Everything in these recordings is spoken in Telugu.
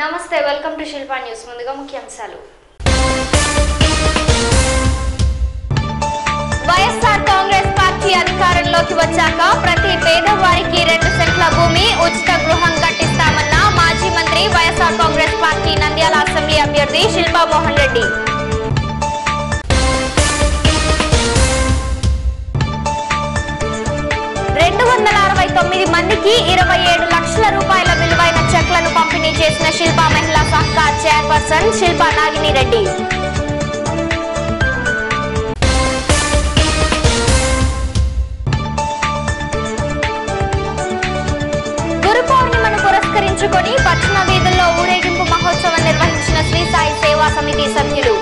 నమస్తే వెల్కమ్ టు శిల్పా న్యూస్ ముందుగా ముఖ్యాంశాలు వైఎస్ఆర్ కాంగ్రెస్ పార్టీ అధికారంలోకి వచ్చాక ప్రతి పేదవారికి 2 సెంట్ల భూమి ఉచిత గృహం కట్టిస్తామన్న మాజీ మంత్రి వైఎస్ఆర్ కాంగ్రెస్ పార్టీ నంద్యాల అసెంబ్లీ అభ్యర్థి శిల్పా మోహన్ రెడ్డి 269 మందికి 27 లక్షల రూపాయల విలువైన చెక్లను పంపిణీ చేసిన శిల్పా మహిళా సహకార్ చైర్పర్సన్ శిల్పా నాగిని రెడ్డి గురు పౌర్ణిమను పురస్కరించుకొని పట్టణ వీధుల్లో ఊరేగింపు మహోత్సవం నిర్వహించిన శ్రీ సాయి సేవా సమితి సభ్యులు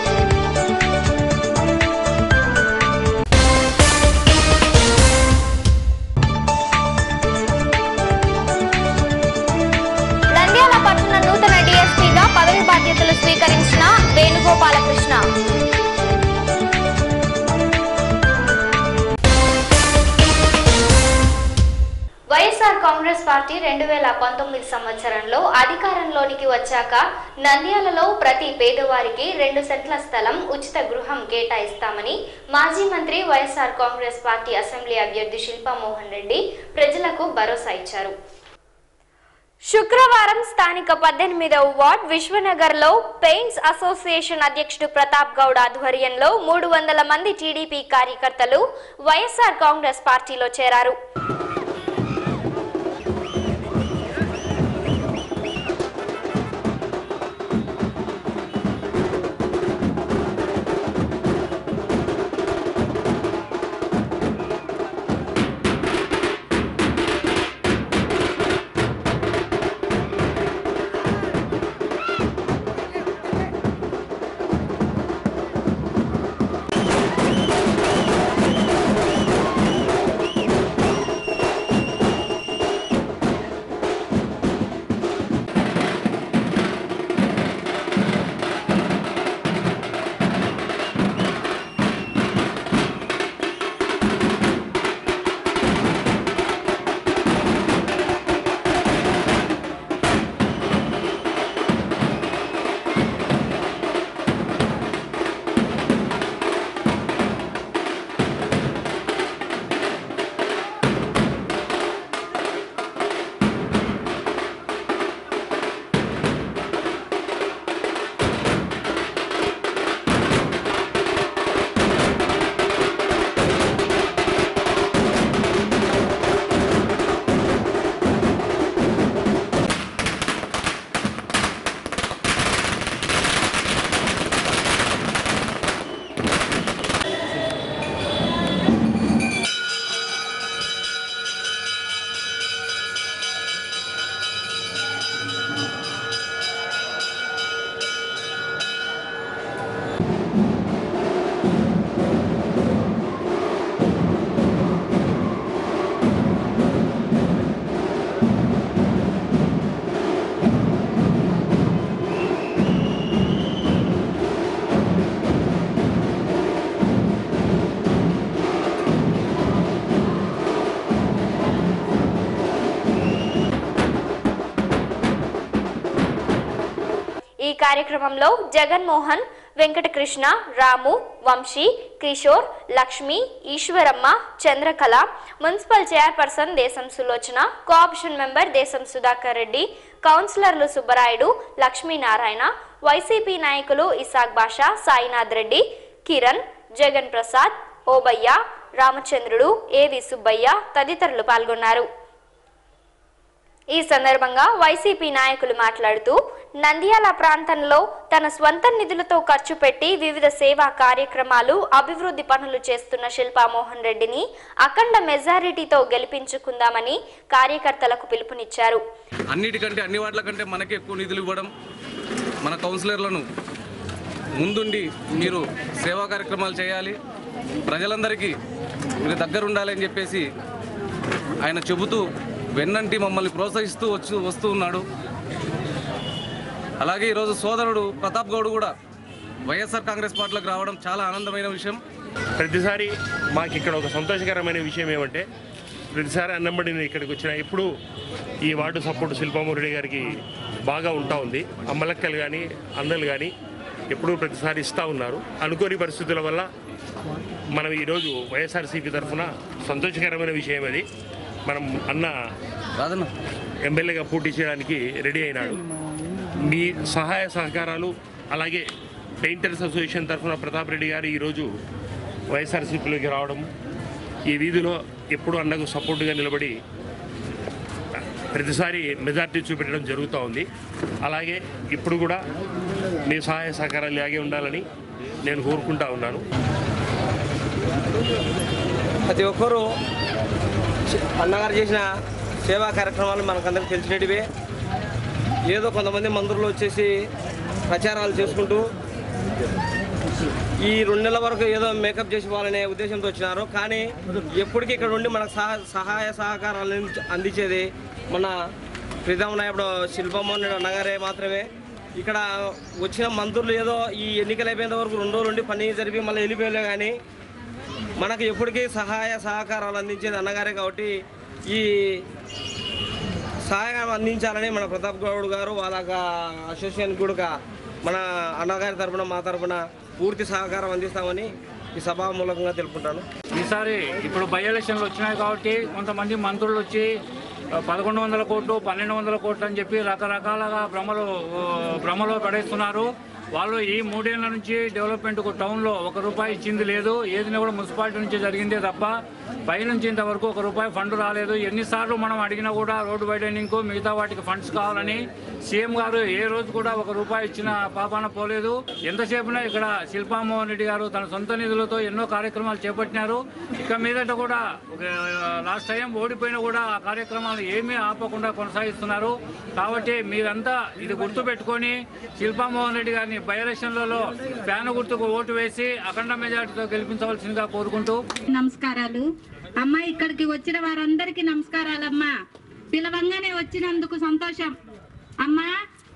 పదవి బాధ్యతలు స్వీకరించిన వేణుగోపాలకృష్ణ వైఎస్ఆర్ కాంగ్రెస్ పార్టీ 2019 సంవత్సరంలో అధికారంలోనికి వచ్చాక నంద్యాలలో ప్రతి పేదవారికి 2 సెంట్ల స్థలం ఉచిత గృహం కేటాయిస్తామని మాజీ మంత్రి వైఎస్ఆర్ కాంగ్రెస్ పార్టీ అసెంబ్లీ అభ్యర్థి శిల్పా మోహన్ రెడ్డి ప్రజలకు భరోసా ఇచ్చారు. శుక్రవారం స్థానిక 18వ వార్డ్ విశ్వనగర్లో పెయింట్స్ అసోసియేషన్ అధ్యక్షుడు ప్రతాప్ గౌడ్ ఆధ్వర్యంలో 300 మంది టీడీపీ కార్యకర్తలు వైఎస్ఆర్ కాంగ్రెస్ పార్టీలో చేరారు. ఈ కార్యక్రమంలో జగన్మోహన్, వెంకటకృష్ణ, రాము, వంశీ, కిషోర్, లక్ష్మి, ఈశ్వరమ్మ, చంద్రకళ, మున్సిపల్ చైర్పర్సన్ దేశం సులోచన, కోఆప్షన్ మెంబర్ దేశం సుధాకర్ రెడ్డి, కౌన్సిలర్లు సుబ్బరాయుడు, లక్ష్మీనారాయణ, వైసీపీ నాయకులు ఇసాక్ బాషా, సాయినాథ్ రెడ్డి, కిరణ్, జగన్ ప్రసాద్, ఓబయ్య, రామచంద్రుడు, ఏవి సుబ్బయ్య తదితరులు పాల్గొన్నారు. ఈ సందర్భంగా వైసీపీ నాయకులు మాట్లాడుతూ నంద్యాల ప్రాంతంలో తన స్వంత నిధులతో ఖర్చు పెట్టి వివిధ సేవా కార్యక్రమాలు, అభివృద్ధి పనులు చేస్తున్న శిల్పా మోహన్ రెడ్డిని అఖండ మెజారిటీతో గెలిపించుకుందామని కార్యకర్తలకు పిలుపునిచ్చారు. అన్నిటికంటే అన్ని వాట్ల కంటే మనకి ఎక్కువ నిధులు ఇవ్వడం, మన కౌన్సిలర్లను ముందుండి మీరు సేవా కార్యక్రమాలు చేయాలి, ప్రజలందరికీ మీరు దగ్గరుండాలని చెప్పేసి ఆయన చెబుతూ వెన్నంటి మమ్మల్ని ప్రోత్సహిస్తూ వస్తూ ఉన్నాడు. అలాగే ఈరోజు సోదరుడు ప్రతాప్ గౌడ్ కూడా వైఎస్ఆర్ కాంగ్రెస్ పార్టీలోకి రావడం చాలా ఆనందమైన విషయం. ప్రతిసారి మాకు ఇక్కడ ఒక సంతోషకరమైన విషయం ఏమంటే ప్రతిసారి అన్నంబడి నేను ఇక్కడికి వచ్చిన ఎప్పుడు ఈ వార్డు సపోర్ట్ శిల్పామూర్తి గారికి బాగా ఉంటా ఉంది. అమ్మలక్కలు కానీ అన్నలు కానీ ఎప్పుడూ ప్రతిసారి ఇస్తూ ఉన్నారు. అనుకోని పరిస్థితుల వల్ల మనం ఈరోజు వైఎస్ఆర్సీపీ తరఫున సంతోషకరమైన విషయం అది. మనం అన్న ఎమ్మెల్యేగా పోటీ చేయడానికి రెడీ అయినాడు. మీ సహాయ సహకారాలు అలాగే పెయింటర్స్ అసోసియేషన్ తరఫున ప్రతాప్ రెడ్డి గారు ఈరోజు వైఎస్ఆర్సీపీలోకి రావడం, ఈ వీధిలో ఎప్పుడు అన్నకు సపోర్టుగా నిలబడి ప్రతిసారి మెజార్టీ చూపెట్టడం జరుగుతూ ఉంది. అలాగే ఇప్పుడు కూడా మీ సహాయ సహకారాలు ఇలాగే ఉండాలని నేను కోరుకుంటా ఉన్నాను. ప్రతి ఒక్కరూ అన్నగారు చేసిన సేవా కార్యక్రమాలు మనకందరికీ తెలిసినటివే. ఏదో కొంతమంది మంత్రులు వచ్చేసి ప్రచారాలు చేసుకుంటూ ఈ 2 నెలల వరకు ఏదో మేకప్ చేసి వాళ్ళనే ఉద్దేశంతో వచ్చినారు. కానీ ఎప్పటికీ ఇక్కడ ఉండి మనకు సహాయ సహకారాలు అందించేది మన ప్రీతమ నాయకుడు శిల్పమోహన్ అన్నగారే మాత్రమే. ఇక్కడ వచ్చిన మంత్రులు ఏదో ఈ ఎన్నికలు అయిపోయేంత వరకు 2 రోజులు ఉండి పని జరిపి మళ్ళీ వెళ్ళిపోయలే. కానీ మనకు ఎప్పటికీ సహాయ సహకారాలు అందించేది అన్నగారే. కాబట్టి ఈ సహాయం అందించాలని మన ప్రతాప్ గౌడ్ గారు వాళ్ళ అసోసియేషన్ కూడా మన అన్నగారి తరఫున మా తరఫున పూర్తి సహకారం అందిస్తామని ఈ సభామూలకంగా తెలుపుకుంటాను. ఈసారి ఇప్పుడు బై ఎలక్షన్లు వచ్చినాయి కాబట్టి కొంతమంది మంత్రులు వచ్చి 1100 కోట్లు 1200 కోట్లు అని చెప్పి రకరకాలుగా భ్రమలో పడేస్తున్నారు. వాళ్ళు ఈ 3 ఏళ్ల నుంచి డెవలప్మెంట్కు టౌన్లో ₹1 ఇచ్చింది లేదు. ఏదైనా కూడా మున్సిపాలిటీ నుంచి జరిగిందే తప్ప పైనుంచి ఇంతవరకు ₹1 ఫండ్ రాలేదు. ఎన్నిసార్లు మనం అడిగినా కూడా రోడ్డు వైడనింగ్కు మిగతా వాటికి ఫండ్స్ కావాలని సీఎం గారు ఏ రోజు కూడా ₹1 ఇచ్చిన పాపాన పోలేదు. ఎంతసేపునా ఇక్కడ శిల్పామోహన్ రెడ్డి గారు తన సొంత నిధులతో ఎన్నో కార్యక్రమాలు చేపట్టినారు. ఇక మీదట కూడా లాస్ట్ టైం ఓడిపోయినా కూడా ఆ కార్యక్రమాలు ఏమీ ఆపకుండా కొనసాగిస్తున్నారు. కాబట్టి మీరంతా ఇది గుర్తుపెట్టుకొని శిల్పామోహన్ రెడ్డి గారిని బై ఎలక్షన్లలో ఫ్యాన్ గుర్తుకు ఓటు వేసి అఖండ మెజార్టీతో గెలిపించవలసిందిగా కోరుకుంటూ నమస్కారాలు. అమ్మా, ఇక్కడికి వచ్చిన వారందరికీ నమస్కారాలమ్మా. పిలవంగానే వచ్చినందుకు సంతోషం అమ్మా.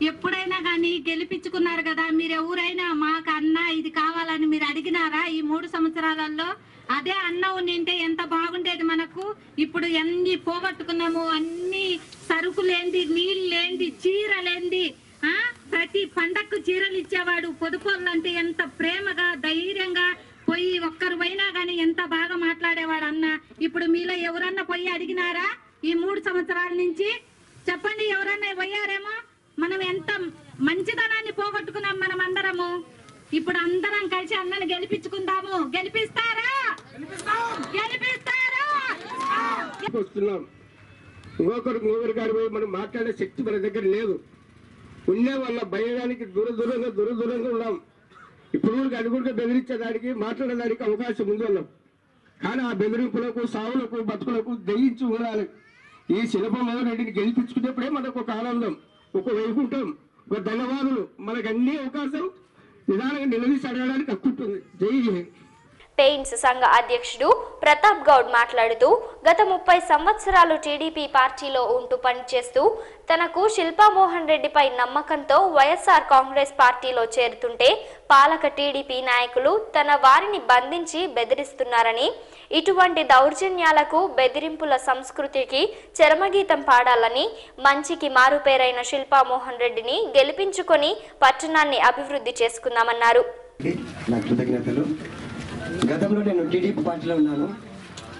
ఎప్పుడైనా కానీ గెలిపించుకున్నారు కదా, మీరు ఎవరైనా మాకు అన్న ఇది కావాలని మీరు అడిగినారా? ఈ 3 సంవత్సరాలలో అదే అన్న ఉండింటే ఎంత బాగుండేది మనకు. ఇప్పుడు ఎన్ని పోగొట్టుకున్నాము. అన్ని సరుకులేంది, నీళ్ళేంది, చీరలేంది. ప్రతి పండక్కు చీరలు ఇచ్చేవాడు. పొదుపోళ్ళంటే ఎంత ప్రేమగా ధైర్యంగా పోయి ఒక్కరు పోయినా గానీ ఎంత బాగా మాట్లాడేవాడు అన్న. ఇప్పుడు మీలో ఎవరన్నా పోయి అడిగినారా? ఈ 3 సంవత్సరాల నుంచి చెప్పండి, ఎవరన్నా పోయారేమో? మనం ఎంత మంచితనాన్ని పోగొట్టుకున్నాం మనం అందరము. ఇప్పుడు అందరం కలిసి అన్నని గెలిపించుకుందాము. గెలిపిస్తారా? గెలిపిస్తారా? ఇంకొకరు గారి మనం మాట్లాడే శక్తి మన దగ్గర లేదు. ఉండే వల్ల భయడానికి దూరంగా ఉన్నాం. ఇప్పుడు అడుగుడిగా బెదిరించేదానికి మాట్లాడేదానికి అవకాశం ఉంది వాళ్ళం. కానీ ఆ బెదిరింపులకు సావులకు బతుకులకు దయించి ఉండాలి. ఈ శిల్పమోహన్ రెడ్డిని గెలిపించుకునేప్పుడే మనకు ఒక ఆనందం, ఒక వైకుంఠం, ఒక ధన్యవాదులు. మనకు అన్ని అవకాశం నిదానంగా నిలదీసి అడగడానికి హక్కుంటుంది. జై జై. పెయింట్స్ సంఘ అధ్యక్షుడు ప్రతాప్ గౌడ్ మాట్లాడుతూ గత 30 సంవత్సరాలు టీడీపీ పార్టీలో ఉంటూ పనిచేస్తూ తనకు శిల్పామోహన్ రెడ్డిపై నమ్మకంతో వైఎస్ఆర్ కాంగ్రెస్ పార్టీలో చేరుతుంటే పాలక టీడీపీ నాయకులు తన వారిని బంధించి బెదిరిస్తున్నారని, ఇటువంటి దౌర్జన్యాలకు బెదిరింపుల సంస్కృతికి చరమగీతం పాడాలని, మంచికి మారుపేరైన శిల్పామోహన్ రెడ్డిని గెలిపించుకొని పట్టణాన్ని అభివృద్ధి చేసుకుందామన్నారు. గతంలో నేను టీడీపీ పార్టీలో ఉన్నాను,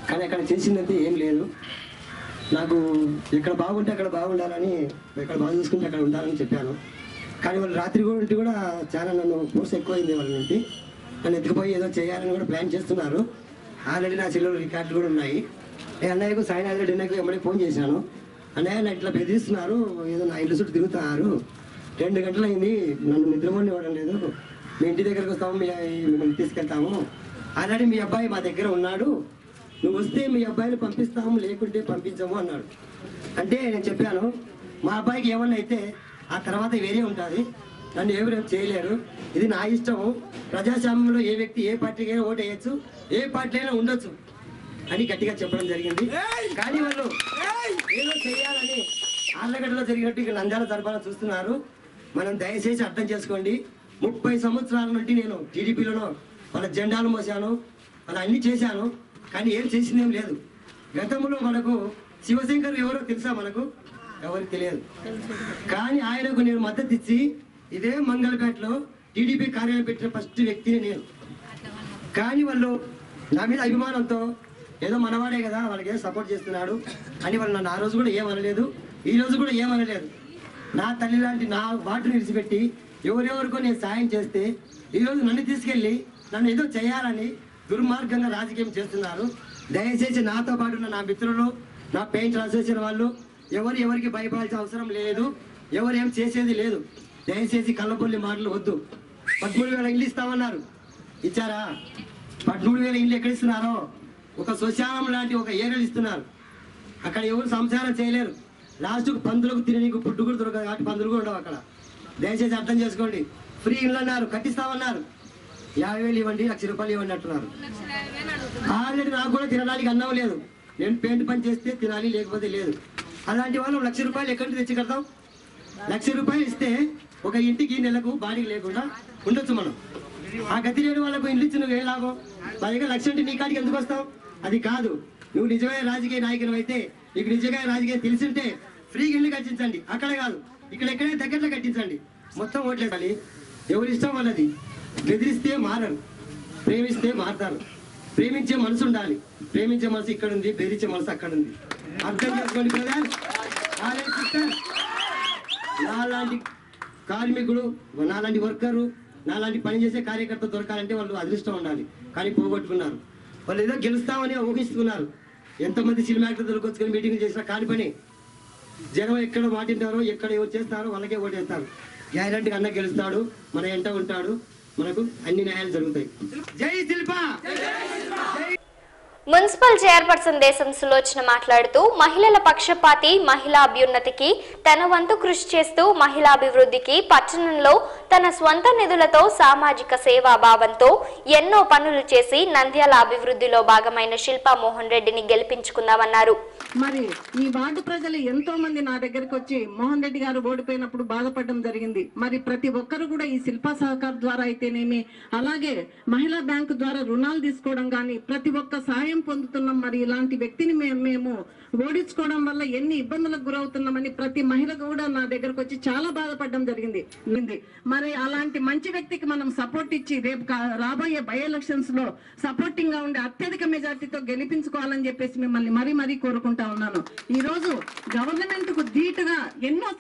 కానీ అక్కడ చేసిందంటే ఏం లేదు. నాకు ఎక్కడ బాగుంటే అక్కడ బాగుండాలని, ఎక్కడ బాగా చూసుకుంటే అక్కడ ఉండాలని చెప్పాను. కానీ వాళ్ళు రాత్రి కూడా చాలా నన్ను ఫోర్స్ ఎక్కువైంది. వాళ్ళ నుండి నన్ను ఎత్తుకుపోయి ఏదో చేయాలని కూడా ప్లాన్ చేస్తున్నారు. ఆల్రెడీ నా చెల్లెలు రికార్డులు కూడా ఉన్నాయి. అన్నయ్యకు సాయినాథ్ రెడ్డి అన్నయ్యకు ఎమ్మడే ఫోన్ చేశాను. అన్నయ్య నా ఇట్లా బెదిరిస్తున్నారు, ఏదో నా ఇంటి చుట్టూ తిరుగుతున్నారు, 2 గంటలు అయింది, నన్ను నిద్రపోని ఇవ్వడం లేదు, మీ ఇంటి దగ్గరకు వస్తాము, మిమ్మల్ని తీసుకెళ్తాము, ఆల్రెడీ మీ అబ్బాయి మా దగ్గర ఉన్నాడు, నువ్వు వస్తే మీ అబ్బాయిని పంపిస్తాము, లేకుంటే పంపించము అన్నాడు. అంటే నేను చెప్పాను, మా అబ్బాయికి ఏమన్నా అయితే ఆ తర్వాత వేరే ఉంటుంది, నన్ను ఎవరు చేయలేరు, ఇది నా ఇష్టము, ప్రజాస్వామ్యంలో ఏ వ్యక్తి ఏ పార్టీకైనా ఓటు వేయచ్చు, ఏ పార్టీ అయినా ఉండొచ్చు అని గట్టిగా చెప్పడం జరిగింది. కానీ వాళ్ళు ఏదో చేయాలని ఆర్లగడ్డలో జరిగినట్టు ఇక నంద్యాల తరఫున చూస్తున్నారు. మనం దయచేసి అర్థం చేసుకోండి. 30 సంవత్సరాల నుండి నేను టీడీపీలోనో వాళ్ళ జెండాలు మోసాను, వాళ్ళ అన్ని చేశాను, కానీ ఏం చేసిందేం లేదు. గతంలో మనకు శివశంకర్ ఎవరో తెలుసా? మనకు ఎవరికి తెలియదు. కానీ ఆయనకు నేను మద్దతు ఇచ్చి ఇదే మంగళపేటలో టీడీపీ కార్యాలయం పెట్టిన ఫస్ట్ వ్యక్తిని నేను. కానీ వాళ్ళు నా మీద అభిమానంతో ఏదో మనవాడే కదా వాళ్ళకి ఏదో సపోర్ట్ చేస్తున్నాడు అని వాళ్ళు నన్ను ఆ రోజు కూడా ఏమనలేదు, ఈ రోజు కూడా ఏమనలేదు. నా తల్లి లాంటి నా వాటిని విడిచిపెట్టి ఎవరెవరికో నేను సాయం చేస్తే ఈరోజు నన్ను తీసుకెళ్ళి నన్ను ఏదో చేయాలని దుర్మార్గంగా రాజకీయం చేస్తున్నారు. దయచేసి నాతో పాటు ఉన్న నా మిత్రులు, నా పెయింటర్ అసోసియేషన్ వాళ్ళు ఎవరికి భయపడాల్సిన అవసరం లేదు, ఎవరేం చేసేది లేదు. దయచేసి కళ్ళపల్లి మాటలు వద్దు. 13,000 ఇల్లు ఇస్తామన్నారు, ఇచ్చారా? 13,000 ఇల్లు ఎక్కడ ఇస్తున్నారో ఒక శ్మశానం లాంటి ఒక ఏరియాలు ఇస్తున్నారు. అక్కడ ఎవరు సంసారం చేయలేరు. లాస్ట్కు పందులకు తిననీకు పుట్టు కూడా దొరకదు కాబట్టి పందులు కూడా ఉండవు అక్కడ. దయచేసి అర్థం చేసుకోండి. ఫ్రీ ఇల్లు అన్నారు, కట్టిస్తామన్నారు. 50,000 ఇవ్వండి, ₹1,00,000 ఇవ్వండి అంటున్నారు. ఆల్రెడీ నాకు కూడా తినడానికి అన్నం లేదు. నేను పెయింట్ పని చేస్తే తినాలి, లేకపోతే లేదు. అలాంటి వాళ్ళు ₹1,00,000 ఎక్కడి నుంచి తెచ్చి కడతాం? ₹1,00,000 ఇస్తే ఒక ఇంటికి నెలకు బాడీ లేకుండా ఉండొచ్చు మనం. ఆ గతి లేని వాళ్ళకు ఇల్లు ఇచ్చి నువ్వు ఏ లాభం? పైగా 1,00,000 నీ కాడికి ఎందుకు వస్తావు? అది కాదు. నువ్వు నిజమైన రాజకీయ నాయకుడు అయితే, నీకు నిజంగా రాజకీయం తెలిసింటే ఫ్రీగా ఇల్లు కట్టించండి. అక్కడ కాదు, ఇక్కడ ఎక్కడైనా దగ్గరలో కట్టించండి. మొత్తం ఓట్లేసాలి. ఎవరి ఇష్టం వాళ్ళది. బెదిరిస్తే మారరు, ప్రేమిస్తే మారతారు. ప్రేమించే మనసు ఉండాలి. ప్రేమించే మనసు ఇక్కడ ఉంది, బెదిరించే మనసు అక్కడ ఉంది. అర్థం చేసుకోండి బ్రదర్. నాలాంటి కార్మికుడు, నాలాంటి వర్కరు, నాలాంటి పని చేసే కార్యకర్త దొరకాలంటే వాళ్ళు అదృష్టం ఉండాలి. కానీ పోగొట్టుకున్నారు. వాళ్ళు ఏదో గెలుస్తామని ఊహిస్తున్నారు. ఎంతమంది సినిమా యాక్టర్ దొరకొచ్చుకొని మీటింగ్ చేసినా కాని పని. జనం ఎక్కడ మాటింటారో, ఎక్కడ ఎవరు చేస్తారో వాళ్ళకే ఓటేస్తారు. గ్యారెంటీగా అన్న గెలుస్తాడు, మన ఎంట ఉంటాడు, మనకు అన్ని న్యాయాలు జరుగుతాయి. జై శిల్ప. మున్సిపల్ చైర్పర్సన్ దేశం సులోచన మాట్లాడుతూ మహిళల పక్షపాతి, మహిళా అభ్యున్నతికి తన వంతు కృషి చేస్తూ మహిళాభివృద్ధికి పట్టణంలో తన స్వంత నిధులతో సామాజిక సేవా భావంతో ఎన్నో పనులు చేసి నంద్యాల అభివృద్ధిలో భాగమైన శిల్పా మోహన్ రెడ్డిని గెలిపించుకుందామన్నారు. మరి ఈ వార్డు ప్రజలు ఎంతో మంది నా దగ్గరికి వచ్చి మోహన్ రెడ్డి గారు ఓడిపోయినప్పుడు బాధపడడం జరిగింది. మరి ప్రతి ఒక్కరు కూడా ఈ శిల్పా సహకార్ ద్వారా అయితేనేమి, అలాగే మహిళా బ్యాంకు ద్వారా రుణాలు తీసుకోవడం కానీ ప్రతి ఒక్క సహాయం పొందుతున్నాం. మరి ఇలాంటి వ్యక్తిని మేము ఓడించుకోవడం వల్ల ఎన్ని ఇబ్బందులకు గురవుతున్నామని ప్రతి మహిళ కూడా నా దగ్గరకు వచ్చి చాలా బాధపడడం జరిగింది. మరి అలాంటి మంచి వ్యక్తికి మనం సపోర్ట్ ఇచ్చి రేపు రాబోయే బై ఎలక్షన్స్ లో సపోర్టింగ్ గా ఉండి అత్యధిక మెజార్టీతో గెలిపించుకోవాలని చెప్పేసి మిమ్మల్ని మరీ కోరుకుంటా ఉన్నాను. ఈ రోజు గవర్నమెంట్ కు ధీటుగా ఎన్నో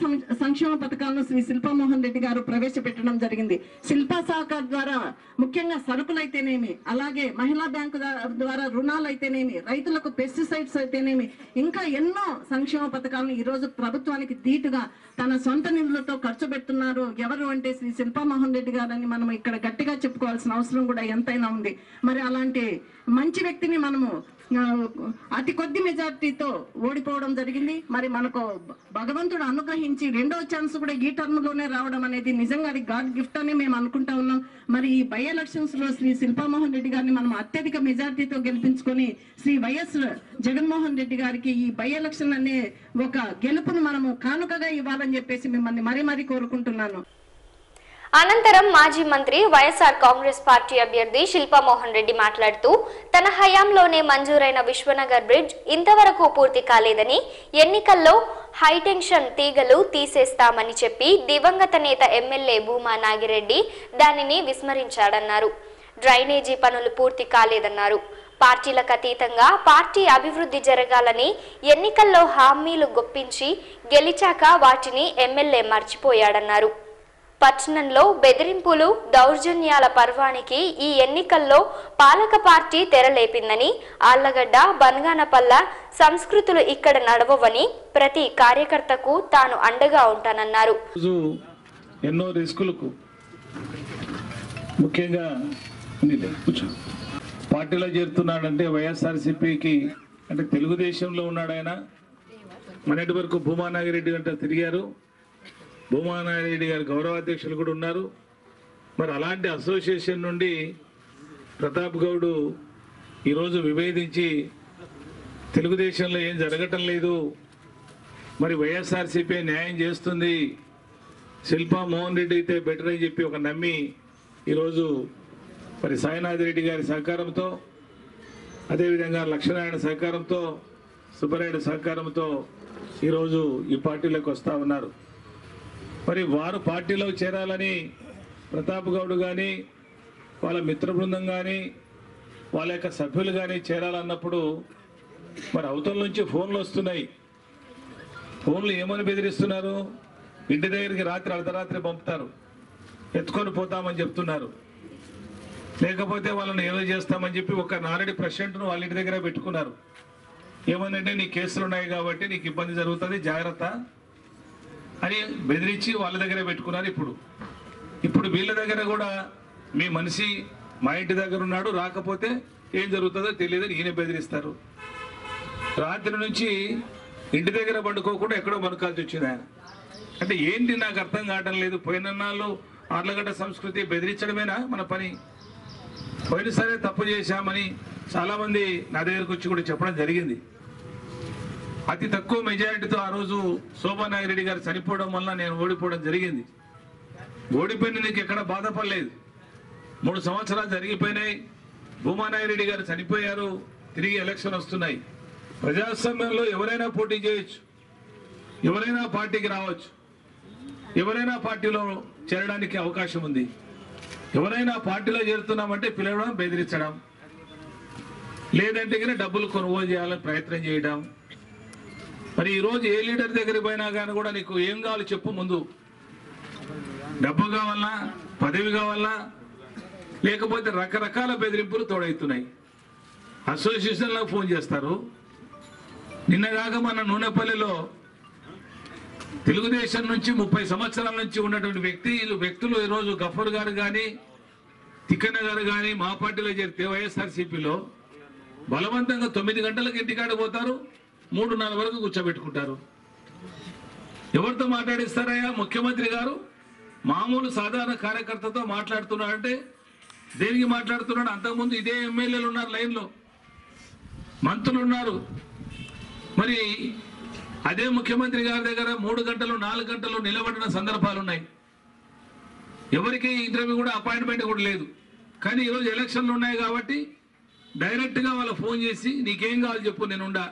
సంక్షేమ పథకాలను శ్రీ శిల్పా మోహన్ రెడ్డి గారు ప్రవేశపెట్టడం జరిగింది. శిల్పా సహకార్ ద్వారా ముఖ్యంగా సరుకులైతేనేమి, అలాగే మహిళా బ్యాంకు ద్వారా రుణాలు అయితేనేమి, రైతులకు పెస్టిసైడ్స్ అయితేనేమి, ఇంకా ఎన్నో సంక్షేమ పథకాలను ఈ రోజు ప్రభుత్వానికి ధీటుగా తన సొంత నిధులతో ఖర్చు పెడుతున్నారు. ఎవరు అంటే శ్రీ శిల్పా మోహన్ రెడ్డి గారని మనం ఇక్కడ గట్టిగా చెప్పుకోవాల్సిన అవసరం కూడా ఎంతైనా ఉంది. మరి అలాంటి మంచి వ్యక్తిని మనము అతి కొద్ది మెజార్టీతో ఓడిపోవడం జరిగింది. మరి మనకు భగవంతుడు అనుగ్రహించి రెండో ఛాన్స్ కూడా ఈ టర్మ్ లోనే రావడం అనేది నిజంగా అది గాడ్ గిఫ్ట్ అని మేము అనుకుంటా ఉన్నాం. మరి ఈ బై ఎలక్షన్స్ లో శ్రీ శిల్పా మోహన్ రెడ్డి గారిని మనం అత్యధిక మెజార్టీతో గెలిపించుకొని శ్రీ వైఎస్ జగన్మోహన్ రెడ్డి గారికి ఈ బై ఎలక్షన్ అనే ఒక గెలుపును మనము కానుకగా ఇవ్వాలని చెప్పేసి మిమ్మల్ని మరీ కోరుకుంటున్నాను. అనంతరం మాజీ మంత్రి వైఎస్ఆర్ కాంగ్రెస్ పార్టీ అభ్యర్థి శిల్పా మోహన్ రెడ్డి మాట్లాడుతూ తన హయాంలోనే మంజూరైన విశ్వనగర్ బ్రిడ్జ్ ఇంతవరకు పూర్తి కాలేదని, ఎన్నికల్లో హైటెన్షన్ తీగలు తీసేస్తామని చెప్పి దివంగత నేత ఎమ్మెల్యే భూమా నాగిరెడ్డి దానిని విస్మరించాడన్నారు. డ్రైనేజీ పనులు పూర్తి కాలేదన్నారు. పార్టీలకు అతీతంగా పార్టీ అభివృద్ధి జరగాలని ఎన్నికల్లో హామీలు గొప్పించి గెలిచాక వాటిని ఎమ్మెల్యే మర్చిపోయాడన్నారు. పట్టణంలో బెదిరింపులు, దౌర్జన్యాల పర్వానికి ఈ ఎన్నికల్లో పాలక పార్టీ తెరలేపిందని, ఆళ్లగడ్డ, బనగానపల్ల సంస్కృతులు ఇక్కడ నడవవని, ప్రతి కార్యకర్తకు తాను అండగా ఉంటానన్నారు. ఎన్నో రిస్కులకు ముఖ్యంగా పార్టీలో చేరుతున్నాడంటే వైఎస్ఆర్సీపీకి అంటే తెలుగుదేశంలో ఉన్నాడు ఆయన. మొన్నటి వరకు భూమా నాగిరెడ్డి అంటే తిరిగారు. భూమా నాగిరెడ్డి గారు గౌరవాధ్యక్షులు కూడా ఉన్నారు. మరి అలాంటి అసోసియేషన్ నుండి ప్రతాప్ గౌడ్ ఈరోజు విభేదించి తెలుగుదేశంలో ఏం జరగటం లేదు, మరి వైఎస్ఆర్సీపీ న్యాయం చేస్తుంది, శిల్పా మోహన్ రెడ్డి అయితే బెటర్ అని చెప్పి ఒక నమ్మి ఈరోజు మరి సాయినాథ్ రెడ్డి గారి సహకారంతో, అదేవిధంగా లక్ష్మీనారాయణ సహకారంతో సుబ్బరాయుడు సహకారంతో ఈరోజు ఈ పార్టీలోకి వస్తూ ఉన్నారు. మరి వారు పార్టీలో చేరాలని ప్రతాప్ గౌడ్ కానీ వాళ్ళ మిత్ర బృందం కానీ వాళ్ళ యొక్క సభ్యులు కానీ చేరాలన్నప్పుడు మరి అవతల నుంచి ఫోన్లు వస్తున్నాయి. ఫోన్లు ఏమని బెదిరిస్తున్నారు? ఇంటి దగ్గరికి రాత్రి అర్ధరాత్రి పంపుతారు, ఎత్తుకొని పోతామని చెప్తున్నారు. లేకపోతే వాళ్ళని ఏదో చేస్తామని చెప్పి ఒక నాలుడి ప్రెసిడెంట్ను వాళ్ళ ఇంటి దగ్గర పెట్టుకున్నారు. ఏమనంటే నీ కేసులు ఉన్నాయి కాబట్టి నీకు ఇబ్బంది జరుగుతుంది, జాగ్రత్త అని బెదిరించి వాళ్ళ దగ్గర పెట్టుకున్నారు. ఇప్పుడు వీళ్ళ దగ్గర కూడా మీ మనిషి మా ఇంటి దగ్గర ఉన్నాడు, రాకపోతే ఏం జరుగుతుందో తెలియదని ఈయన బెదిరిస్తారు. రాత్రి నుంచి ఇంటి దగ్గర పండుకోకుండా ఎక్కడో పనుకాల్సి వచ్చింది ఆయన. అంటే ఏంటి నాకు అర్థం కావటం లేదు. పోయిన నాళ్ళు ఆర్లగడ్డ సంస్కృతి బెదిరించడమేనా మన పని? పోయినసారి తప్పు చేశామని చాలామంది నా దగ్గరకు వచ్చి కూడా చెప్పడం జరిగింది. అతి తక్కువ మెజారిటీతో ఆ రోజు శోభానాగిరెడ్డి గారు చనిపోవడం వల్ల నేను ఓడిపోవడం జరిగింది. ఓడిపోయిన నీకు ఎక్కడ బాధపడలేదు. 3 సంవత్సరాలు జరిగిపోయినాయి. భూమానాగిరెడ్డి గారు చనిపోయారు, తిరిగి ఎలక్షన్ వస్తున్నాయి. ప్రజాస్వామ్యంలో ఎవరైనా పోటీ చేయొచ్చు, ఎవరైనా పార్టీకి రావచ్చు, ఎవరైనా పార్టీలో చేరడానికి అవకాశం ఉంది. ఎవరైనా పార్టీలో చేరుతున్నామంటే పిలవడం, బెదిరించడం, లేదంటే కానీ డబ్బులు కొనుగోలు చేయాలని ప్రయత్నం చేయడం. మరి ఈరోజు ఏ లీడర్ దగ్గరికి పోయినా కానీ కూడా నీకు ఏం కావాలి చెప్పు ముందు. డబ్బు కావాలా, పదవి కావాలా, లేకపోతే రకరకాల బెదిరింపులు తోడవుతున్నాయి. అసోసియేషన్లో ఫోన్ చేస్తారు. నిన్నగాక మన నూనెపల్లిలో తెలుగుదేశం నుంచి 30 సంవత్సరాల నుంచి ఉన్నటువంటి వ్యక్తులు ఈరోజు గఫూర్ గారు కానీ తిక్కన్న గారు కానీ మా పార్టీలో చేరితే వైఎస్ఆర్సీపీలో బలవంతంగా 9 గంటలకు ఇంటికాడ పోతారు, 3-4 వరకు కూర్చోబెట్టుకుంటారు. ఎవరితో మాట్లాడిస్తారయ్యా? ముఖ్యమంత్రి గారు మామూలు సాధారణ కార్యకర్తతో మాట్లాడుతున్నాడంటే దేనికి మాట్లాడుతున్నాడు? అంతకుముందు ఇదే ఎమ్మెల్యేలు ఉన్నారు, లైన్లో మంత్రులు ఉన్నారు. మరి అదే ముఖ్యమంత్రి గారి దగ్గర 3 గంటలు 4 గంటలు నిలబడిన సందర్భాలు ఉన్నాయి. ఎవరికి ఇంటర్వ్యూ కూడా అపాయింట్మెంట్ కూడా లేదు. కానీ ఈరోజు ఎలక్షన్లు ఉన్నాయి కాబట్టి డైరెక్ట్గా వాళ్ళు ఫోన్ చేసి నీకేం కావాలి చెప్పు, నేనుండా.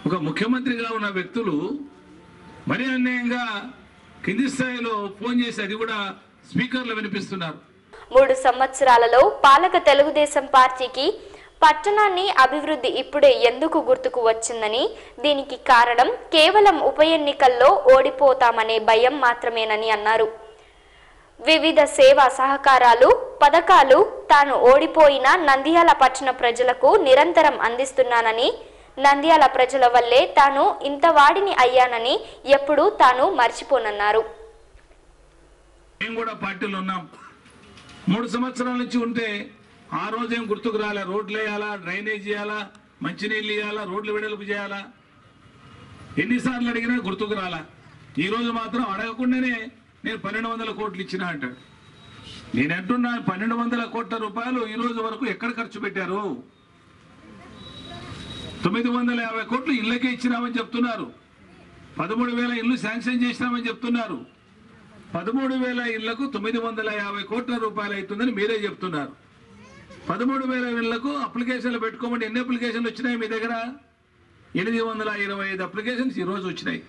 ఒక ముఖ్యమంత్రిగా ఉన్న వ్యక్తులు మరీ అన్యాయంగా కింది స్థాయిలో ఫోన్ చేసి అది కూడా స్పీకర్లు వినిపిస్తున్నారు. 3 సంవత్సరాలలో పాలక తెలుగుదేశం పార్టీకి పట్టణాన్ని అభివృద్ధి ఇప్పుడే ఎందుకు గుర్తుకు వచ్చిందని, దీనికి కారణం కేవలం ఉప ఎన్నికల్లో ఓడిపోతామనే భయం మాత్రమేనని అన్నారు. వివిధ సేవా సహకారాలు, పథకాలు తాను ఓడిపోయిన నంద్యాల పట్టణ ప్రజలకు నిరంతరం అందిస్తున్నానని, నంద్యాల ప్రజల వల్లే తాను ఇంత వాడిని అయ్యానని ఎప్పుడూ తాను మర్చిపోనన్నారు. మేము కూడా పార్టీలో ఉన్నాం. 3 సంవత్సరాల నుంచి ఉంటే ఆ రోజేం గుర్తుకు రాలే. రోడ్లు వేయాలా, డ్రైనేజ్ చేయాలా, మంచినీళ్ళు ఇవ్వాలా, రోడ్లు వెడల్పు చేయాలా, ఎన్నిసార్లు అడిగినా గుర్తుకు రాలా. ఈరోజు మాత్రం అడగకుండానే నేను 1200 కోట్లు ఇచ్చినా అంటాడు. నేను అంటున్నా 1200 కోట్ల రూపాయలు ఈ రోజు వరకు ఎక్కడ ఖర్చు పెట్టారు? 950 కోట్లు ఇళ్ళకే ఇచ్చినామని చెప్తున్నారు. 13,000 ఇళ్ళు శాంక్షన్ చేసినామని చెప్తున్నారు. 13,000 ఇళ్లకు 950 కోట్ల రూపాయలు అవుతుందని మీరే చెప్తున్నారు. 13,000 ఇళ్లకు అప్లికేషన్లు పెట్టుకోమంటే ఎన్ని అప్లికేషన్లు వచ్చినాయి మీ దగ్గర? 825 అప్లికేషన్స్ ఈరోజు వచ్చినాయి.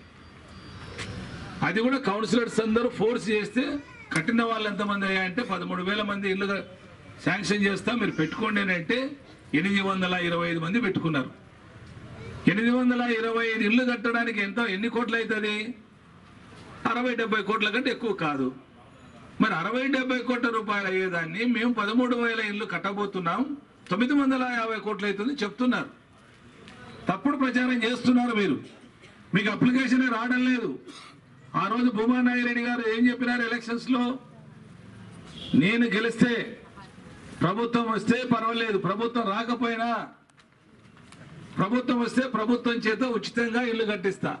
అది కూడా కౌన్సిలర్స్ అందరూ ఫోర్స్ చేస్తే కట్టిన వాళ్ళు ఎంతమంది అయ్యాయంటే 13,000 మంది ఇల్లు శాంక్షన్ చేస్తా మీరు పెట్టుకోండి అని అంటే 825 మంది పెట్టుకున్నారు. 825 ఇల్లు కట్టడానికి ఎన్ని కోట్లు అవుతుంది? 60-70 కోట్ల కంటే ఎక్కువ కాదు. మరి 60-70 కోట్ల రూపాయలు అయ్యేదాన్ని మేము 13,000 ఇల్లు కట్టబోతున్నాం, 950 కోట్లు అవుతుంది చెప్తున్నారు. తప్పుడు ప్రచారం చేస్తున్నారు మీరు. మీకు అప్లికేషన్ రావడం లేదు. ఆ రోజు భూమానాగిరెడ్డి గారు ఏం చెప్పినారు ఎలక్షన్స్లో? నేను గెలిస్తే, ప్రభుత్వం వస్తే పర్వాలేదు, ప్రభుత్వం రాకపోయినా ప్రభుత్వం వస్తే ప్రభుత్వం చేత ఉచితంగా ఇల్లు కట్టిస్తా,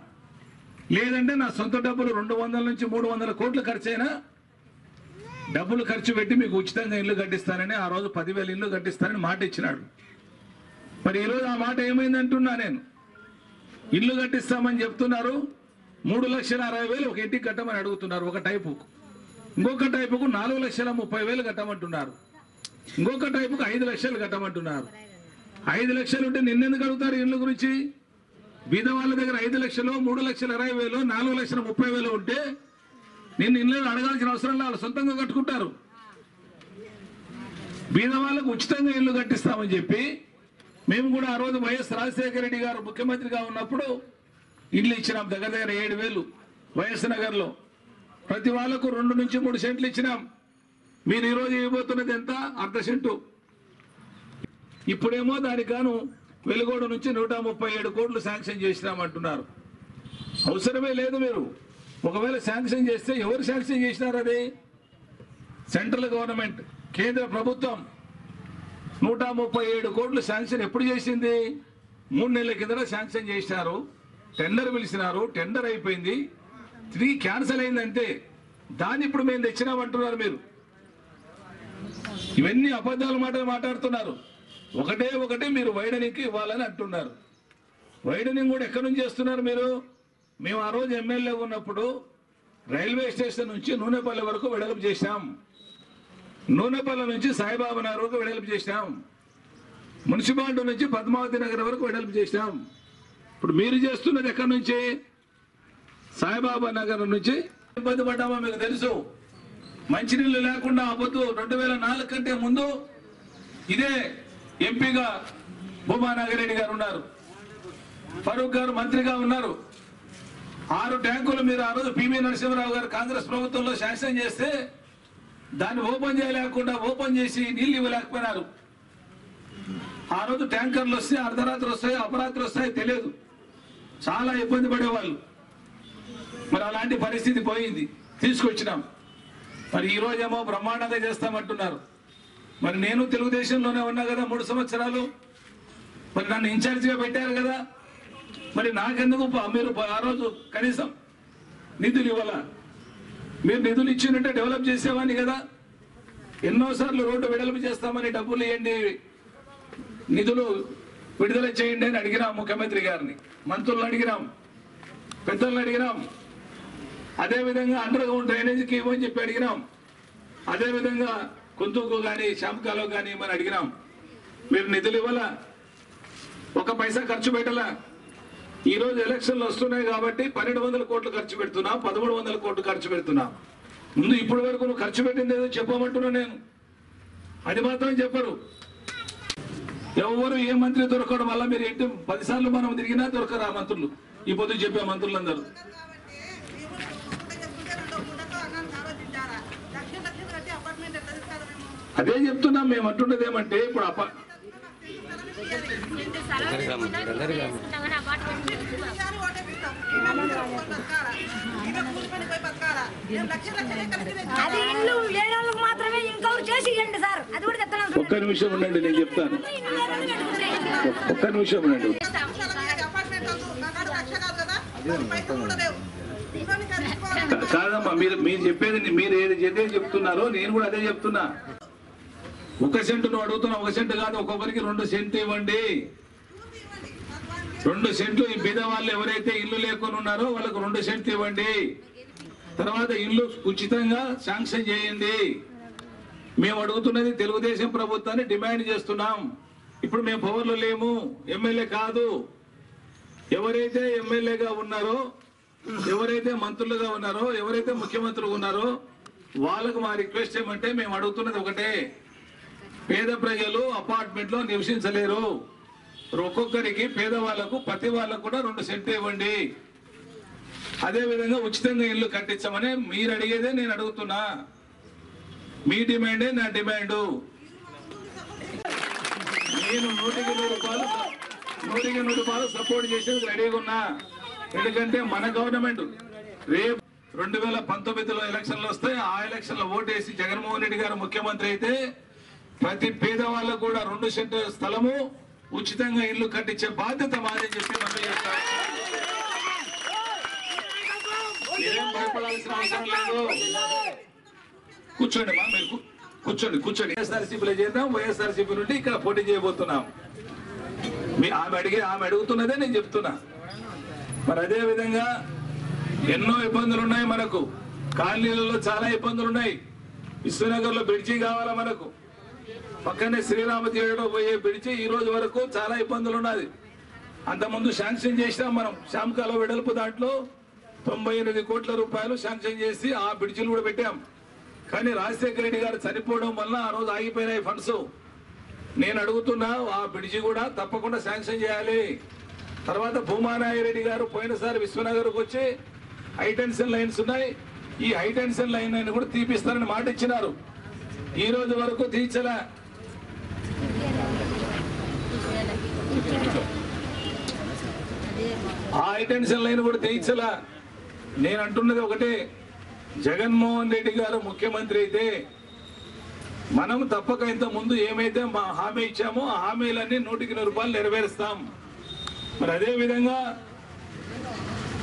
లేదంటే నా సొంత డబ్బులు 200 నుంచి 300 కోట్లు ఖర్చు అయినా డబ్బులు ఖర్చు పెట్టి మీకు ఉచితంగా ఇల్లు కట్టిస్తానని ఆ రోజు 10,000 ఇల్లు కట్టిస్తానని మాట ఇచ్చినాడు. మరి ఈరోజు ఆ మాట ఏమైందంటున్నా నేను. ఇల్లు కట్టిస్తామని చెప్తున్నారు, 3,60,000 ఒక ఇంటికి కట్టమని అడుగుతున్నారు ఒక టైపుకు. ఇంకొక టైపుకు 4,30,000 కట్టమంటున్నారు. ఇంకొక టైపుకు 5 లక్షలు కట్టమంటున్నారు. 5 లక్షలు ఉంటే నిన్నెందుకు అడుగుతారు ఇళ్ళ గురించి? బీద వాళ్ళ దగ్గర 5 లక్షలు, 3,20,000, 4,30,000 ఉంటే నిన్ను ఇళ్ళు అడగాల్సిన అవసరం లేదు, వాళ్ళు సొంతంగా కట్టుకుంటారు. బీద వాళ్ళకు ఉచితంగా ఇల్లు కట్టిస్తామని చెప్పి మేము కూడా ఆ రోజు వైఎస్ రాజశేఖర రెడ్డి గారు ముఖ్యమంత్రిగా ఉన్నప్పుడు ఇల్లు ఇచ్చినాం. దగ్గర 7,000 వైఎస్ నగర్లో ప్రతి వాళ్ళకు 2 నుంచి 3 సెంట్లు ఇచ్చినాం. మీరు ఈరోజు ఇవ్వబోతున్నది ఎంత? ½ సెంటు. ఇప్పుడేమో దానికి గాను వెలుగోడు నుంచి 137 కోట్లు శాంక్షన్ చేసినామంటున్నారు. అవసరమే లేదు. మీరు ఒకవేళ శాంక్షన్ చేస్తే ఎవరు శాంక్షన్ చేసినారు? అది సెంట్రల్ గవర్నమెంట్, కేంద్ర ప్రభుత్వం 137 కోట్లు శాంక్షన్ ఎప్పుడు చేసింది? 3 నెలల కింద శాంక్షన్ చేసినారు. టెండర్ పిలిచినారు, టెండర్ అయిపోయింది, 3 క్యాన్సిల్ అయిందంటే దాన్ని ఇప్పుడు మేము తెచ్చినామంటున్నారు. మీరు ఇవన్నీ అబద్ధాలు మాట్లాడుతున్నారు. ఒకటే మీరు వైడనింగ్కి ఇవ్వాలని అంటున్నారు. వైడనింగ్ కూడా ఎక్కడి నుంచి చేస్తున్నారు మీరు? మేము ఆ రోజు ఎమ్మెల్యే ఉన్నప్పుడు రైల్వే స్టేషన్ నుంచి నూనెపల్లి వరకు వెడల్పు చేశాం. నూనెపల్లి నుంచి సాయిబాబా నగర్ వరకు వెడల్పు చేశాం. మున్సిపాలిటీ నుంచి పద్మావతి నగర్ వరకు వెడల్పు చేశాం. ఇప్పుడు మీరు చేస్తున్నది ఎక్కడి నుంచి? సాయిబాబా నగర్ నుంచి. ఇబ్బంది పడ్డామా మీకు తెలుసు. మంచినీళ్ళు లేకుండా అవ్వద్దు. 2004 కంటే ముందు ఇదే ఎంపీగా భూమా నాగిరెడ్డి గారు ఉన్నారు, ఫరూక్ గారు మంత్రిగా ఉన్నారు. 6 ట్యాంకులు మీరు ఆ రోజు పివి నరసింహరావు గారు కాంగ్రెస్ ప్రభుత్వంలో శాంక్షన్ చేస్తే దాన్ని ఓపెన్ చేయలేకుండా ఓపెన్ చేసి నీళ్లు ఇవ్వలేకపోయినారు. ఆ రోజు ట్యాంకర్లు వస్తే అర్ధరాత్రి వస్తాయి, అపరాత్రి వస్తాయి తెలియదు, చాలా ఇబ్బంది పడేవాళ్ళు. మరి అలాంటి పరిస్థితి పోయింది, తీసుకొచ్చినాం. మరి ఈ రోజేమో బ్రహ్మాండంగా చేస్తామంటున్నారు. మరి నేను తెలుగుదేశంలోనే ఉన్నా కదా 3 సంవత్సరాలు, మరి నన్ను ఇన్ఛార్జిగా పెట్టారు కదా, మరి నాకెందుకు మీరు ఆ రోజు కనీసం నిధులు ఇవ్వాల? మీరు నిధులు ఇచ్చినట్టే డెవలప్ చేసేవాడిని కదా. ఎన్నోసార్లు రోడ్డు వెడల్పు చేస్తామని డబ్బులు ఇవ్వండి, నిధులు విడుదల చేయండి అని అడిగినాం ముఖ్యమంత్రి గారిని, మంత్రులను అడిగినాం, పెద్దలను అడిగినాం. అదేవిధంగా అండర్ గ్రౌండ్ డ్రైనేజీకి ఇవ్వని చెప్పి అడిగినాం. అదేవిధంగా కుంతుకు కానీ శాంకాలో కానీ మనం అడిగినాం. మీరు నిధులు ఇవ్వాలా, 1 పైసా ఖర్చు పెట్టాలా. ఈ రోజు ఎలక్షన్లు వస్తున్నాయి కాబట్టి 1,200 కోట్లు ఖర్చు పెడుతున్నా, 1,300 కోట్లు ఖర్చు పెడుతున్నా. ముందు ఇప్పటి వరకు నువ్వు ఖర్చు పెట్టింది ఏదో చెప్పమంటున్నా నేను, అది మాత్రం చెప్పరు. ఎవరు ఏ మంత్రి దొరకడం వల్ల మీరు ఏంటి 10 సార్లు మనం తిరిగినా దొరకరు ఆ మంత్రులు. ఈ పొద్దు చెప్పే మంత్రులందరూ అదే చెప్తున్నాం. మేము అంటున్నది ఏమంటే ఇప్పుడు ఒక్క నిమిషం ఉండండి, నేను చెప్తాను. ఒక్క నిమిషం ఉండండి. కాదమ్మా, మీరు చెప్పేది మీరు ఏదైతే చెప్తున్నారో నేను కూడా అదే చెప్తున్నా. 1 సెంటు నువ్వు అడుగుతున్నా, 1 సెంటు కాదు, ఒక్కొక్కరికి 2 సెంట్లు ఇవ్వండి. 2 సెంట్లు ఈ బీద వాళ్ళు ఎవరైతే ఇల్లు లేకుండా ఉన్నారో వాళ్ళకు 2 సెంట్లు ఇవ్వండి. తర్వాత ఇల్లు ఉచితంగా శాంక్షన్ చేయండి. మేము అడుగుతున్నది తెలుగుదేశం ప్రభుత్వాన్ని డిమాండ్ చేస్తున్నాం. ఇప్పుడు మేము పవర్లో లేము, ఎమ్మెల్యే కాదు. ఎవరైతే ఎమ్మెల్యేగా ఉన్నారో, ఎవరైతే మంత్రులుగా ఉన్నారో, ఎవరైతే ముఖ్యమంత్రులు ఉన్నారో వాళ్ళకు మా రిక్వెస్ట్ ఏమంటే మేము అడుగుతున్నది ఒకటే, పేద ప్రజలు అపార్ట్మెంట్ లో నివసించలేరు. ఒక్కొక్కరికి పేదవాళ్లకు ప్రతి వాళ్ళకు కూడా 2 సెంట్లు ఇవ్వండి. అదే విధంగా ఉచితంగా ఇల్లు కట్టించమని మీరు అడిగేదే నేను అడుగుతున్నా. మీ డిమాండే నా డిమాండు. నేను 100కి 100 సపోర్ట్ చేసేందుకు రెడీగా ఉన్నా. ఎందుకంటే మన గవర్నమెంట్ రేపు 2019లో ఎలక్షన్లు వస్తాయి. ఆ ఎలక్షన్లో ఓటేసి జగన్మోహన్ రెడ్డి గారు ముఖ్యమంత్రి అయితే ప్రతి పేదవాళ్ళకు కూడా 2 సెంట్ల స్థలము ఉచితంగా ఇల్లు కట్టించే బాధ్యత మాదని చెప్పి మనం చేస్తాం. మీరేం భయపడాల్సిన అవసరం లేదు. కూర్చోండి, మీరు కూర్చోండి. వైఎస్ఆర్సీపీలో చేద్దాం. వైఎస్ఆర్సీపీ నుండి ఇక్కడ పోటీ చేయబోతున్నాం. ఆమె అడుగుతున్నదే నేను చెప్తున్నా. మరి అదే విధంగా ఎన్నో ఇబ్బందులు ఉన్నాయి మనకు. కాలనీలలో చాలా ఇబ్బందులు ఉన్నాయి. విశ్వనగర్ లో బ్రిడ్జి కావాలా మనకు. పక్కనే శ్రీరామ తీరులో పోయే బ్రిడ్జి ఈ రోజు వరకు చాలా ఇబ్బందులు ఉన్నది. అంతకుముందు శాంక్షన్ చేసినాం మనం. శ్యామకాల వెడల్పు దాంట్లో 98 కోట్ల రూపాయలు శాంక్షన్ చేసి ఆ బ్రిడ్జిలు కూడా పెట్టాం. కానీ రాజశేఖర రెడ్డి గారు చనిపోవడం వల్ల ఆ రోజు ఆగిపోయినాయి ఫండ్స్. నేను అడుగుతున్నా ఆ బ్రిడ్జి కూడా తప్పకుండా శాంక్షన్ చేయాలి. తర్వాత భూమానాయరెడ్డి గారు పోయినసారి విశ్వనగర్కి వచ్చి హైటెన్షన్ లైన్స్ ఉన్నాయి, ఈ హైటెన్షన్ లైన్ అని కూడా తీపిస్తారని మాట ఇచ్చినారు. ఈ రోజు వరకు తీర్చలే. ఆ హైటెన్షన్ లైన్ కూడా తీర్చలే. నేను అంటున్నది ఒకటే, జగన్మోహన్ రెడ్డి గారు ముఖ్యమంత్రి అయితే మనం తప్పక ఇంత ముందు ఏమైతే మా హామీ ఇచ్చామో ఆ హామీలన్నీ 100% నెరవేరుస్తాం. మరి అదే విధంగా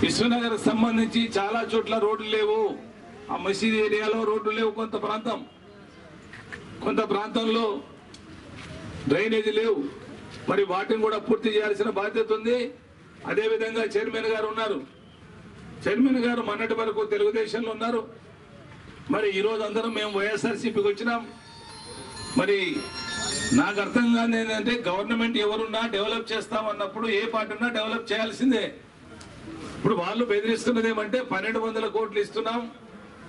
విశ్వనగర్ సంబంధించి చాలా చోట్ల రోడ్లు లేవు. ఆ మసీద్ ఏరియాలో రోడ్లు లేవు. కొంత ప్రాంతంలో డ్రైనేజీ లేవు. మరి వాటిని కూడా పూర్తి చేయాల్సిన బాధ్యత ఉంది. అదేవిధంగా చైర్మన్ గారు ఉన్నారు. చైర్మన్ గారు మొన్నటి వరకు తెలుగుదేశంలో ఉన్నారు. మరి ఈరోజు అందరం మేము వైఎస్ఆర్సీపీకి వచ్చినాం. మరి నాకు అర్థం కాదు ఏంటంటే, గవర్నమెంట్ ఎవరున్నా డెవలప్ చేస్తామన్నప్పుడు ఏ పార్టీ ఉన్నా డెవలప్ చేయాల్సిందే. ఇప్పుడు వాళ్ళు బెదిరిస్తున్నది ఏమంటే 1200 కోట్లు ఇస్తున్నాం,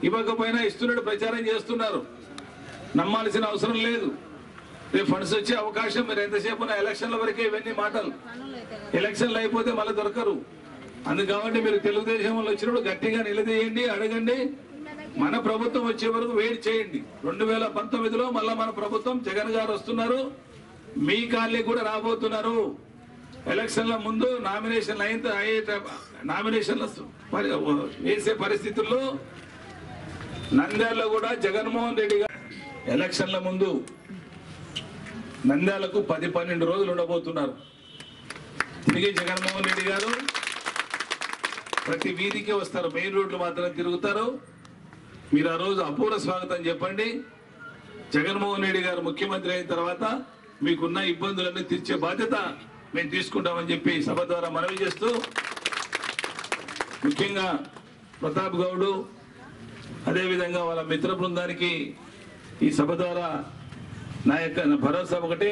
ఇవ్వకపోయినా ఇస్తున్నట్టు ప్రచారం చేస్తున్నారు. నమ్మాల్సిన అవసరం లేదు. రేపు ఫండ్స్ వచ్చే అవకాశం మీరు ఎంతసేపు ఎలక్షన్ల వరకే ఇవన్నీ మాటలు. ఎలక్షన్లు అయిపోతే మళ్ళీ దొరకరు. అందుకు కాబట్టి మీరు తెలుగుదేశం వాళ్ళు వచ్చినప్పుడు గట్టిగా నిలదీయండి, అడగండి. మన ప్రభుత్వం వచ్చే వరకు వెయిట్ చేయండి. 2019లో మళ్ళా మన ప్రభుత్వం జగన్ గారు వస్తున్నారు, మీ కాళ్ళకి కూడా రాబోతున్నారు. ఎలక్షన్ల ముందు నామినేషన్లు వేసే పరిస్థితుల్లో నంద్యాలలో కూడా జగన్మోహన్ రెడ్డి గారు ఎలక్షన్ల ముందు నంద్యాలకు 10-12 రోజులు ఉండబోతున్నారు. తిరిగి జగన్మోహన్ రెడ్డి గారు ప్రతి వీధికి వస్తారు, మెయిన్ రోడ్లు మాత్రం తిరుగుతారు. మీరు ఆ రోజు అపూర్వ స్వాగతం చెప్పండి. జగన్మోహన్ రెడ్డి గారు ముఖ్యమంత్రి అయిన తర్వాత మీకున్న ఇబ్బందులన్నీ తీర్చే బాధ్యత మేము తీసుకుంటామని చెప్పి సభ ద్వారా మనవి చేస్తూ, ముఖ్యంగా ప్రతాప్ గౌడ్ అదేవిధంగా వాళ్ళ మిత్ర బృందానికి ఈ సభ ద్వారా నా యొక్క భరోసా ఒకటే,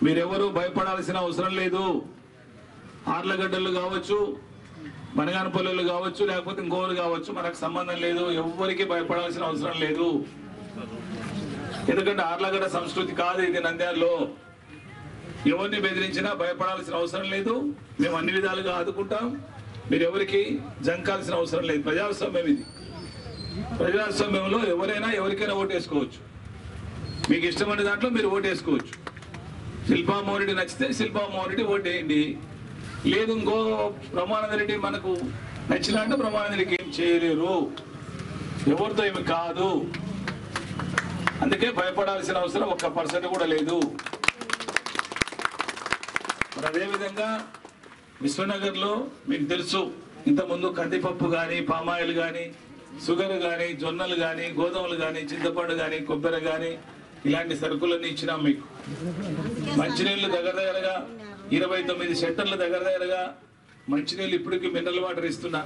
మీరెవరూ భయపడాల్సిన అవసరం లేదు. ఆర్లగడ్డలు కావచ్చు, మనగానపల్లెలు కావచ్చు, లేకపోతే ఇంకోరు కావచ్చు, మనకు సంబంధం లేదు. ఎవరికి భయపడాల్సిన అవసరం లేదు. ఎందుకంటే ఆర్లగడ్డ సంస్కృతి కాదు ఇది. నంద్యాలలో ఎవరిని బెదిరించినా భయపడాల్సిన అవసరం లేదు. మేము అన్ని విధాలుగా ఆదుకుంటాం. మీరు ఎవరికి జంకాల్సిన అవసరం లేదు. ప్రజాస్వామ్యం ఇది. ప్రజాస్వామ్యంలో ఎవరైనా ఎవరికైనా ఓటేసుకోవచ్చు. మీకు ఇష్టమైన దాంట్లో మీరు ఓటేసుకోవచ్చు. శిల్పా మోరెడ్డి నచ్చితే శిల్పా మోరెడ్డి ఓటేయండి. లేదు ఇంకో బ్రహ్మానంద రెడ్డి మనకు నచ్చినా అంటే బ్రహ్మానంద రెడ్డికి ఏం చేయలేరు, ఎవరితో ఏమి కాదు. అందుకే భయపడాల్సిన అవసరం 1% కూడా లేదు. మరి అదేవిధంగా విశ్వనగర్లో మీకు తెలుసు, ఇంతకుముందు కందిపప్పు కానీ, పామాయిల్ కానీ, షుగర్ కానీ, జొన్నలు కానీ, గోధుమలు కానీ, చింతపండు కానీ, కొబ్బరి కానీ ఇలాంటి సరుకులన్నీ ఇచ్చినాం మీకు. మంచినీళ్ళు దగ్గరగా 29 సెంటర్ల దగ్గరగా మంచినీళ్ళు ఇప్పటికి మినరల్ వాటర్ ఇస్తున్నా.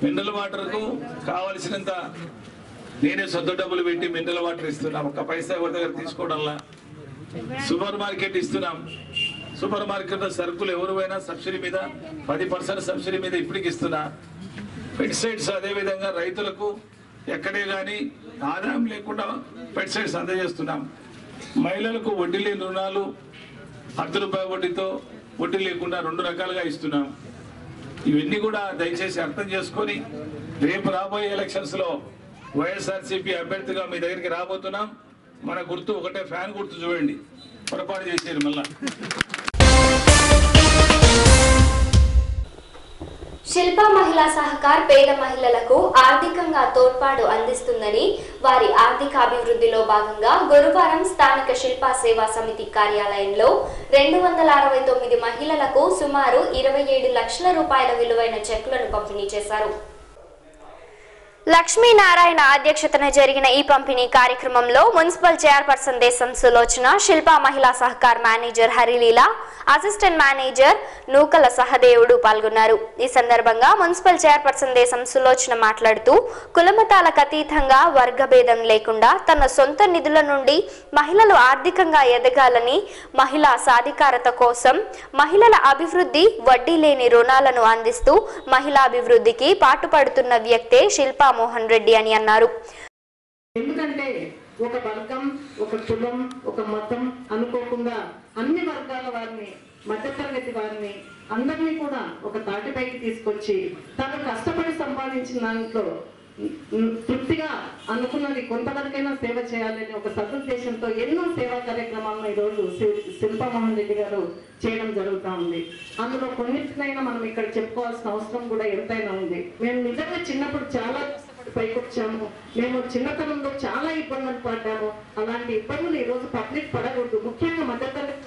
మినరల్ వాటర్కు కావలసినంత నేనే సొంత డబ్బులు పెట్టి మినరల్ వాటర్ ఇస్తున్నా. 1 పైసా ఎవరి దగ్గర తీసుకోవడంలా. సూపర్ మార్కెట్ ఇస్తున్నాం. సూపర్ మార్కెట్ సరుకులు ఎవరైనా సబ్సిడీ మీద 10% సబ్సిడీ మీద ఇప్పటికి ఇస్తున్నా. పెస్టిసైడ్స్ అదేవిధంగా రైతులకు ఎక్కడే కానీ ఆదాయం లేకుండా పెస్టిసైడ్స్ అందజేస్తున్నాం. మహిళలకు వడ్డీ లేని రుణాలు ₹10 వడ్డీతో, వడ్డీ లేకుండా 2 రకాలుగా ఇస్తున్నాం. ఇవన్నీ కూడా దయచేసి అర్థం చేసుకొని రేపు రాబోయే ఎలక్షన్స్ లో వైఎస్ఆర్సీపీ అభ్యర్థిగా మీ దగ్గరికి రాబోతున్నాం. మన గుర్తు ఒకటే, ఫ్యాన్ గుర్తు చూడండి. పొరపాటు చేసేది మళ్ళా. శిల్ప మహిళా సహకార్ పేద మహిళలకు ఆర్థికంగా తోడ్పాటు అందిస్తుందని, వారి ఆర్థికాభివృద్ధిలో భాగంగా గురువారం స్థానిక శిల్పా సేవా సమితి కార్యాలయంలో 269 మహిళలకు సుమారు 27 లక్షల రూపాయల విలువైన చెక్కులను పంపిణీ చేశారు. లక్ష్మీనారాయణ అధ్యక్షతన జరిగిన ఈ పంపిణీ కార్యక్రమంలో మున్సిపల్ చైర్పర్సన్ దేశం Sulochana, Shilpa Mahila Sahakar manager Harileela, assistant manager Nukala Sahadevudu పాల్గొన్నారు. ఈ సందర్భంగా మున్సిపల్ చైర్పర్సన్ దేశం సులోచన మాట్లాడుతూ కులమతాలకు అతీతంగా వర్గభేదం లేకుండా తన సొంత నిధుల నుండి మహిళలు ఆర్థికంగా ఎదగాలని, మహిళా సాధికారత కోసం మహిళల అభివృద్ధి, వడ్డీ లేని రుణాలను అందిస్తూ మహిళాభివృద్ధికి పాటుపడుతున్న వ్యక్తే శిల్పా మోహన్ రెడ్డి అని అన్నారు. ఎందుకంటే ఒక వర్గం, ఒక కులం, ఒక మతం అనుకోకుండా అన్ని వర్గాల వారిని, మధ్యతరగతి వారిని అందరినీ కూడా ఒక తాటిపైకి తీసుకొచ్చి తను కష్టపడి సంపాదించిన దాంట్లో తృప్తిగా అనుకున్నది కొంతవరకైనా సేవ చేయాలని ఒక సదుద్దేశంతో ఎన్నో సేవా కార్యక్రమాలను ఈరోజు శిల్పా మోహన్ రెడ్డి గారు చేయడం జరుగుతూ ఉంది. అందులో కొన్నిటినైనా మనం ఇక్కడ చెప్పుకోవాల్సిన అవసరం కూడా ఎంతైనా ఉంది. మేము నిజంగా చిన్నప్పుడు చాలా పైకొచ్చాము. మేము చిన్నతనంలో చాలా ఇబ్బందులు పడ్డాము. అలాంటి ఇబ్బందులు ఈరోజు పబ్లిక్ పడకూడదు. ముఖ్యంగా మధ్యతరగతి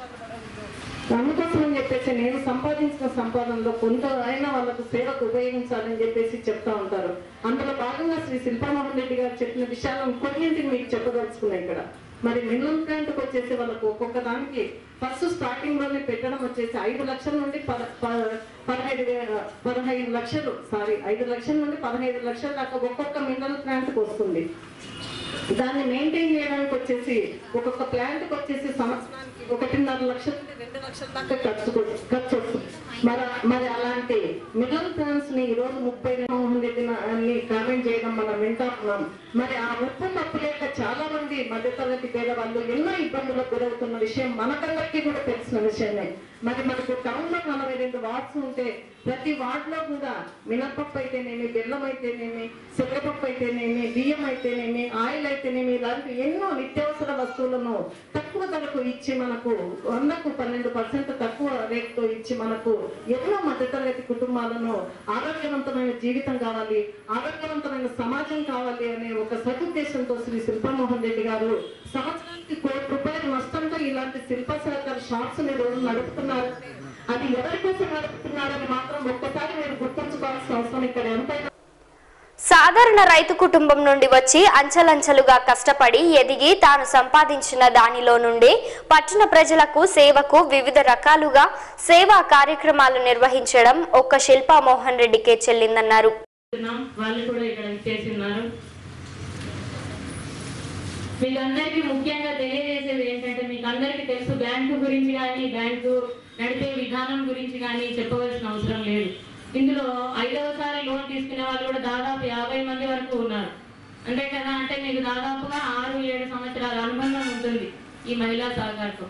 అందుకోసం అని చెప్పేసి నేను సంపాదించిన సంపాదనలో కొంత అయినా వాళ్ళకు సేవకు ఉపయోగించాలని చెప్పేసి చెప్తా ఉంటారు. అందులో భాగంగా శ్రీ శిల్పా మోహన్ రెడ్డి గారు చెప్పిన విషయాలను కొన్నింటిని మీకు చెప్పదలుచుకున్నాయి ఇక్కడ. మరి మినిమం గ్రాంట్కి వచ్చేసి వాళ్ళకు ఒక్కొక్క దానికి ఫస్ట్ స్టార్టింగ్ లోనే పెట్టడం వచ్చేసి 5 లక్షల నుండి 15 లక్షలు 5 లక్షల నుండి 15 లక్షల దాకా ఒక్కొక్క మినరల్ ప్లాంట్కి వస్తుంది. దాన్ని మెయింటైన్ చేయడానికి వచ్చేసి ఒక్కొక్క ప్లాంట్కి వచ్చేసి సంవత్సరానికి 1.5 లక్షల నుండి 2 లక్షల దాకా ఖర్చు వస్తుంది. మరి అలాంటి మినరల్ ప్లాంట్స్ ని ఈరోజు 30 మోహన్ రెడ్డిని కామెంట్ చేయడం మనం వింటున్నాం. మరి ఆ ఉప్పు తప్పు లేక చాలా మంది మధ్యతరగతి పేదవాళ్ళు ఎన్నో ఇబ్బందులకు గురవుతున్న విషయం మనకందరికీ కూడా తెలిసిన విషయమే. మరి మనకు టౌన్ లో 42 వార్డ్స్ ఉంటే ప్రతి వార్డ్ లో కూడా మినపప్పు అయితేనేమి, బెల్లం అయితేనేమి, శనగపప్పు అయితేనేమి, బియ్యం అయితేనేమి, ఆయిల్ అయితేనేమి, ఇలాంటి ఎన్నో నిత్యావసర వస్తువులను తక్కువ ధరకు ఇచ్చి మనకు 100కు 12% తక్కువ రేటుతో ఇచ్చి మనకు ఎన్నో మధ్యతరగతి కుటుంబాలను ఆరోగ్యవంతమైన జీవితం కావాలి, ఆరోగ్యవంతమైన సమాజం కావాలి అనే ఒక సదుద్దేశంతో శ్రీ శిల్పా మోహన్ రెడ్డి గారు సంవత్సరానికి ₹1 కోటి నష్టంతో ఇలాంటి శిల్ప సహకార షాప్స్ ని రోజు నడుపుతున్నారు. అది ఎవరి కోసం నడుపుతున్నారని మాత్రం ఒక్కసారి మీరు గుర్తుంచుకోవాల్సిన అవసరం ఇక్కడ ఎంతైనా. సాధారణ రైతు కుటుంబం నుండి వచ్చి అంచెలంచెలుగా కష్టపడి ఎదిగి తాను సంపాదించిన దానిలో నుండి పట్టణ ప్రజలకు సేవకు వివిధ రకాలుగా సేవా కార్యక్రమాలు నిర్వహించడం ఒక్క శిల్పా మోహన్ రెడ్డికే చెల్లిందన్నారు. వాళ్ళు కూడా ఇక్కడ చేస్తున్నారు. మీకు అందరికీ ముఖ్యంగా తెలియజేసేది ఏంటంటే, మీకు అందరికీ తెలుసు బ్యాంకు గురించి కానీ, బ్యాంకు నడిపే విధానం గురించి కానీ చెప్పవలసిన అవసరం లేదు. ఇందులో 5వసారి లోన్ తీసుకునే వాళ్ళు కూడా దాదాపు 50 మంది వరకు ఉన్నారు. అంతే కదా, అంటే మీకు దాదాపుగా 6-7 సంవత్సరాల అనుబంధం ఉంటుంది ఈ మహిళా సహకారంతో.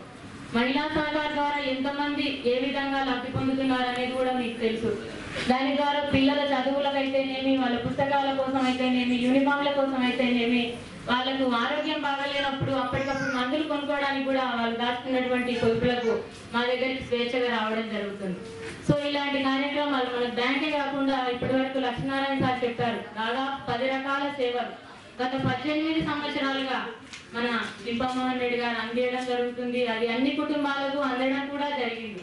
మహిళా సహకారం ద్వారా ఎంతమంది ఏ విధంగా లబ్ధి పొందుతున్నారు అనేది కూడా మీకు తెలుసు. దాని ద్వారా పిల్లల చదువులకైతేనేమి, వాళ్ళ పుస్తకాల కోసం అయితేనేమి, యూనిఫామ్ల కోసం అయితేనేమి, వాళ్ళకు ఆరోగ్యం బాగాలేనప్పుడు అప్పటికప్పుడు మందులు కొనుక్కోవడానికి కూడా వాళ్ళు దాచుకున్నటువంటి పొదుపులకు మా దగ్గరికి స్వేచ్ఛగా రావడం జరుగుతుంది. సో ఇలాంటి కార్యక్రమాలు మన బ్యాంకే కాకుండా ఇప్పటి వరకు లక్ష్మీనారాయణ సార్ చెప్పారు, దాదాపు 10 రకాల సేవలు గత 18 సంవత్సరాలుగా మన శిల్పా మోహన్ రెడ్డి గారు అందించడం జరుగుతుంది. అది అన్ని కుటుంబాలకు అందడం కూడా జరిగింది.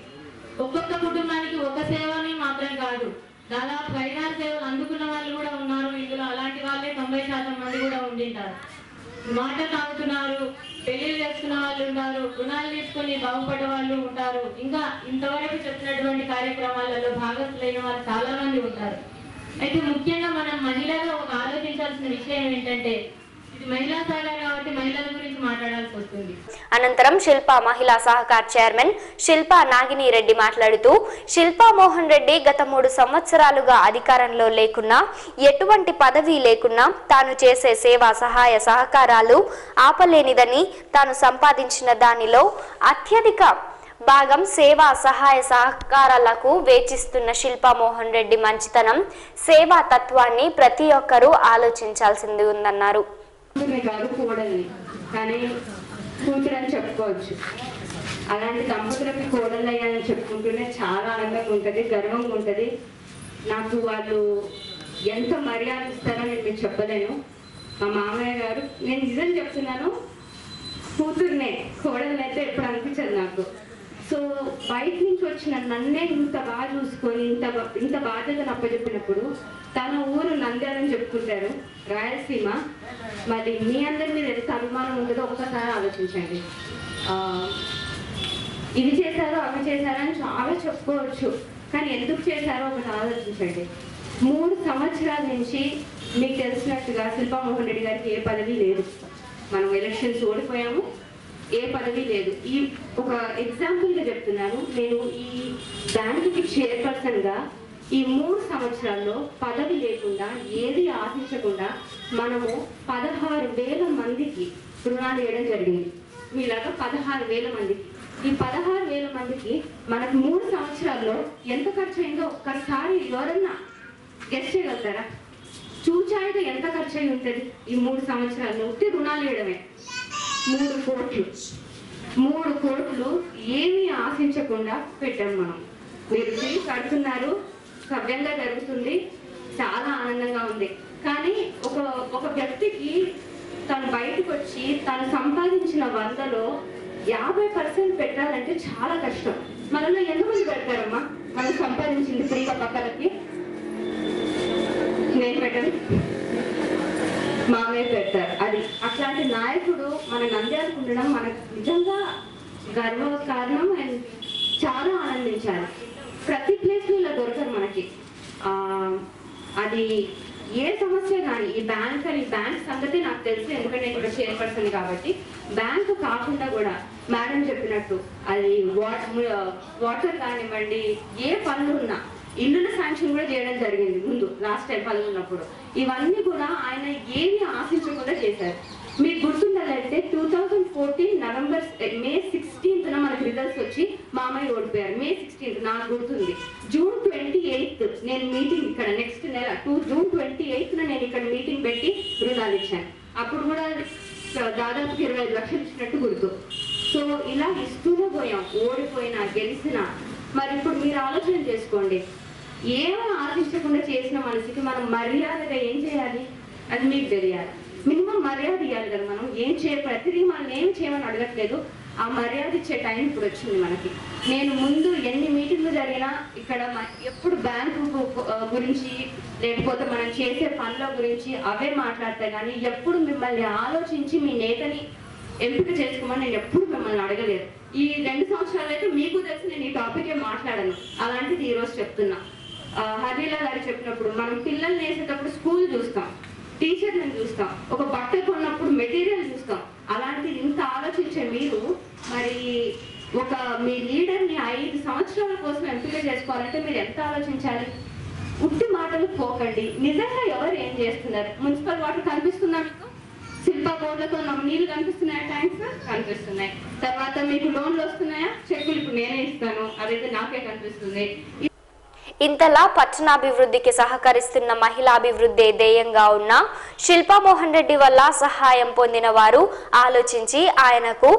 ఒక్కొక్క కుటుంబానికి ఒక సేవని మాత్రం కాదు, దాదాపు 5-6 సేవలు అందుకున్న వాళ్ళు కూడా ఉన్నారు. ఇందులో అలాంటి వాళ్ళే 90% మంది కూడా ఉండింటారు. మాట తాగుతున్నారు, పెళ్లిళ్ళు చేసుకున్న వాళ్ళు ఉంటారు, రుణాలు తీసుకొని బాగుపడ్డ వాళ్ళు ఉంటారు. ఇంకా ఇంతవరకు చెప్పినటువంటి కార్యక్రమాలలో భాగస్వాములైన వాళ్ళు చాలా మంది ఉంటారు. అయితే ముఖ్యంగా మనం మహిళగా ఒక ఆలోచించాల్సిన విషయం ఏంటంటే, ఇది మహిళా సహకారం కాబట్టి మహిళల గురించి మాట్లాడాల్సి వస్తుంది. అనంతరం శిల్పా మహిళా సహకార్ చైర్మన్ శిల్పా నాగిని రెడ్డి మాట్లాడుతూ, శిల్పా మోహన్ రెడ్డి గత 3 సంవత్సరాలుగా అధికారంలో లేకున్నా, ఎటువంటి పదవి లేకున్నా తాను చేసే సేవా సహాయ సహకారాలు ఆపలేనిదని, తాను సంపాదించిన దానిలో అత్యధిక భాగం సేవా సహాయ సహకారాలకు వేచిస్తున్న శిల్పా మోహన్ రెడ్డి మంచితనం, సేవా తత్వాన్ని ప్రతి ఒక్కరూ ఆలోచించాల్సింది ఉందన్నారు. కానీ కూతురు అని చెప్పుకోవచ్చు. అలాంటి దంపతులకి కోడలు అయ్యాలని చెప్పుకుంటూనే చాలా ఆనందంగా ఉంటుంది, గర్వంగా ఉంటుంది. నాకు వాళ్ళు ఎంత మర్యాద ఇస్తారో నేను మీకు చెప్పలేను. మా మామయ్య గారు, నేను నిజం చెప్తున్నాను, కూతురునే కోడలనైతే ఎప్పుడు అనిపించదు నాకు. సో బయట నుంచి వచ్చిన నన్నే ఇంత బాగా చూసుకొని ఇంత బాధ్యతను అప్పచెప్పినప్పుడు, తన ఊరు నంద్యాలని చెప్పుకుంటారు, రాయలసీమ. మరి మీ అందరి మీద ఎంత అభిమానం ఉంటుందో ఒక్కసారి ఆలోచించండి. ఇది చేశారు అవి చేశారు అని చాలా చెప్పుకోవచ్చు, కానీ ఎందుకు చేశారో ఒకటి ఆలోచించండి. 3 సంవత్సరాల నుంచి మీకు తెలిసినట్టుగా శిల్పామోహన్ రెడ్డి గారికి ఏ పదవి లేదు. మనం ఎలక్షన్స్ ఓడిపోయాము, ఏ పదవి లేదు. ఈ ఒక ఎగ్జాంపుల్గా చెప్తున్నాను, నేను ఈ బ్యాంకుకి చైర్పర్సన్గా ఈ 3 సంవత్సరాల్లో పదవి లేకుండా ఏది ఆశించకుండా మనము 16,000 మందికి రుణాలు ఇవ్వడం జరిగింది. మీలాగా 16,000 మందికి. ఈ 16,000 మందికి మనకు 3 సంవత్సరాల్లో ఎంత ఖర్చు అయిందో ఒక్కసారి ఎవరన్నా గెస్ట్ చేయగలుగుతారా? చూచాయిగా ఎంత ఖర్చు అయి ఉంటుంది ఈ 3 సంవత్సరాల్లో? ఉట్టి రుణాలు ఇవ్వడమే 3 కోట్లు. 3 కోట్లు ఏమీ ఆశించకుండా పెట్టాం మనం. మీరు తిరిగి కడుతున్నారు, సవ్యంగా జరుగుతుంది, చాలా ఆనందంగా ఉంది. కానీ ఒక వ్యక్తికి తను బయటకు వచ్చి తను సంపాదించిన 100లో 50% పెట్టాలంటే చాలా కష్టం. మనలో ఎంతమంది పెడతారమ్మా? మనం సంపాదించింది ఫ్రీగా పక్కలకి? నేను పెట్టను, మామే పెడతారు. అది అట్లాంటి నాయకుడు మన నంద్యాలకు ఉండడం మనకు నిజంగా గర్వకారణం. అండ్ చాలా ఆనందించాలి. ప్రతి ప్లేస్లో ఇలా దొరకరు మనకి. అది ఏ సమస్య కానీ ఈ బ్యాంక్ సంగతి నాకు తెలుసు, ఎందుకంటే నేను ఇక్కడ చైర్పర్సన్ కాబట్టి. బ్యాంకు కాకుండా కూడా మేడం చెప్పినట్టు అది వాటర్ కానివ్వండి, ఏ పనులు ఉన్నా ఇల్లుల శాంక్షన్ కూడా చేయడం జరిగింది ముందు లాస్ట్ టైం పనులు ఉన్నప్పుడు. ఇవన్నీ కూడా ఆయన ఏమీ ఆశించకుండా చేశారు. మీకు గుర్తుండాలంటే 2014 మే 16న మనకు రిజల్ట్స్ వచ్చి మామయ్య ఓడిపోయారు. మే 16 నాకు గుర్తుంది. జూన్ 28 నేను మీటింగ్ ఇక్కడ నెక్స్ట్ నెల జూన్ 28న నేను ఇక్కడ మీటింగ్ పెట్టి రుణాలు ఇచ్చాను. అప్పుడు కూడా దాదాపు 25 లక్షలు ఇచ్చినట్టు గుర్తు. సో ఇలా ఇస్తూనే పోయాం, ఓడిపోయినా గెలిచినా. మరి ఇప్పుడు మీరు ఆలోచన చేసుకోండి, ఏమీ ఆశించకుండా చేసిన మనిషికి మనం మర్యాదగా ఏం చేయాలి అది మీకు తెలియాలి. మినిమం మర్యాద ఇవ్వాలి కదా. మనం ప్రతిదీ మనం ఏం చేయమని అడగట్లేదు, ఆ మర్యాద ఇచ్చే టైం ఇప్పుడు వచ్చింది మనకి. నేను ముందు ఎన్ని మీటింగ్లు జరిగినా ఇక్కడ ఎప్పుడు బ్యాంకు గురించి లేకపోతే మనం చేసే పనుల గురించి అవే మాట్లాడతా, కానీ ఎప్పుడు మిమ్మల్ని ఆలోచించి మీ నేతని ఎంపిక చేసుకోమని నేను ఎప్పుడు మిమ్మల్ని అడగలేదు. ఈ 2 సంవత్సరాలు అయితే మీకు తెలిసి నేను ఈ టాపికే మాట్లాడను. అలాంటిది ఈరోజు చెప్తున్నా. హరీలా గారు చెప్పినప్పుడు మనం పిల్లల్ని వేసేటప్పుడు స్కూల్ చూస్తాం, టీచర్లను చూస్తాం, ఒక బట్ట కొన్నప్పుడు మెటీరియల్ చూస్తాం. అలాంటిది ఇంత ఆలోచించే మీరు మరి మీ లీడర్ని 5 సంవత్సరాల కోసం ఎంపిక చేసుకోవాలంటే మీరు ఎంత ఆలోచించాలి? ఉట్టి మాటలు పోకండి. నిజంగా ఎవరు ఏం చేస్తున్నారు? మున్సిపల్ వాటర్ కనిపిస్తుందా మీకు? శిల్ప బోర్డులతో నీళ్లు కనిపిస్తున్నాయా? ట్యాంక్స్ కనిపిస్తున్నాయి. తర్వాత మీకు లోన్లు వస్తున్నాయా? చెక్కులు ఇప్పుడు నేనే ఇస్తాను, అదైతే నాకే కనిపిస్తుంది. ఇంతలా పట్టణాభివృద్ధికి సహకరిస్తున్న మహిళాభివృద్ధి ధ్యేయంగా ఉన్న శిల్పామోహన్ రెడ్డి వల్ల సహాయం పొందిన వారు ఆలోచించి ఆయనకు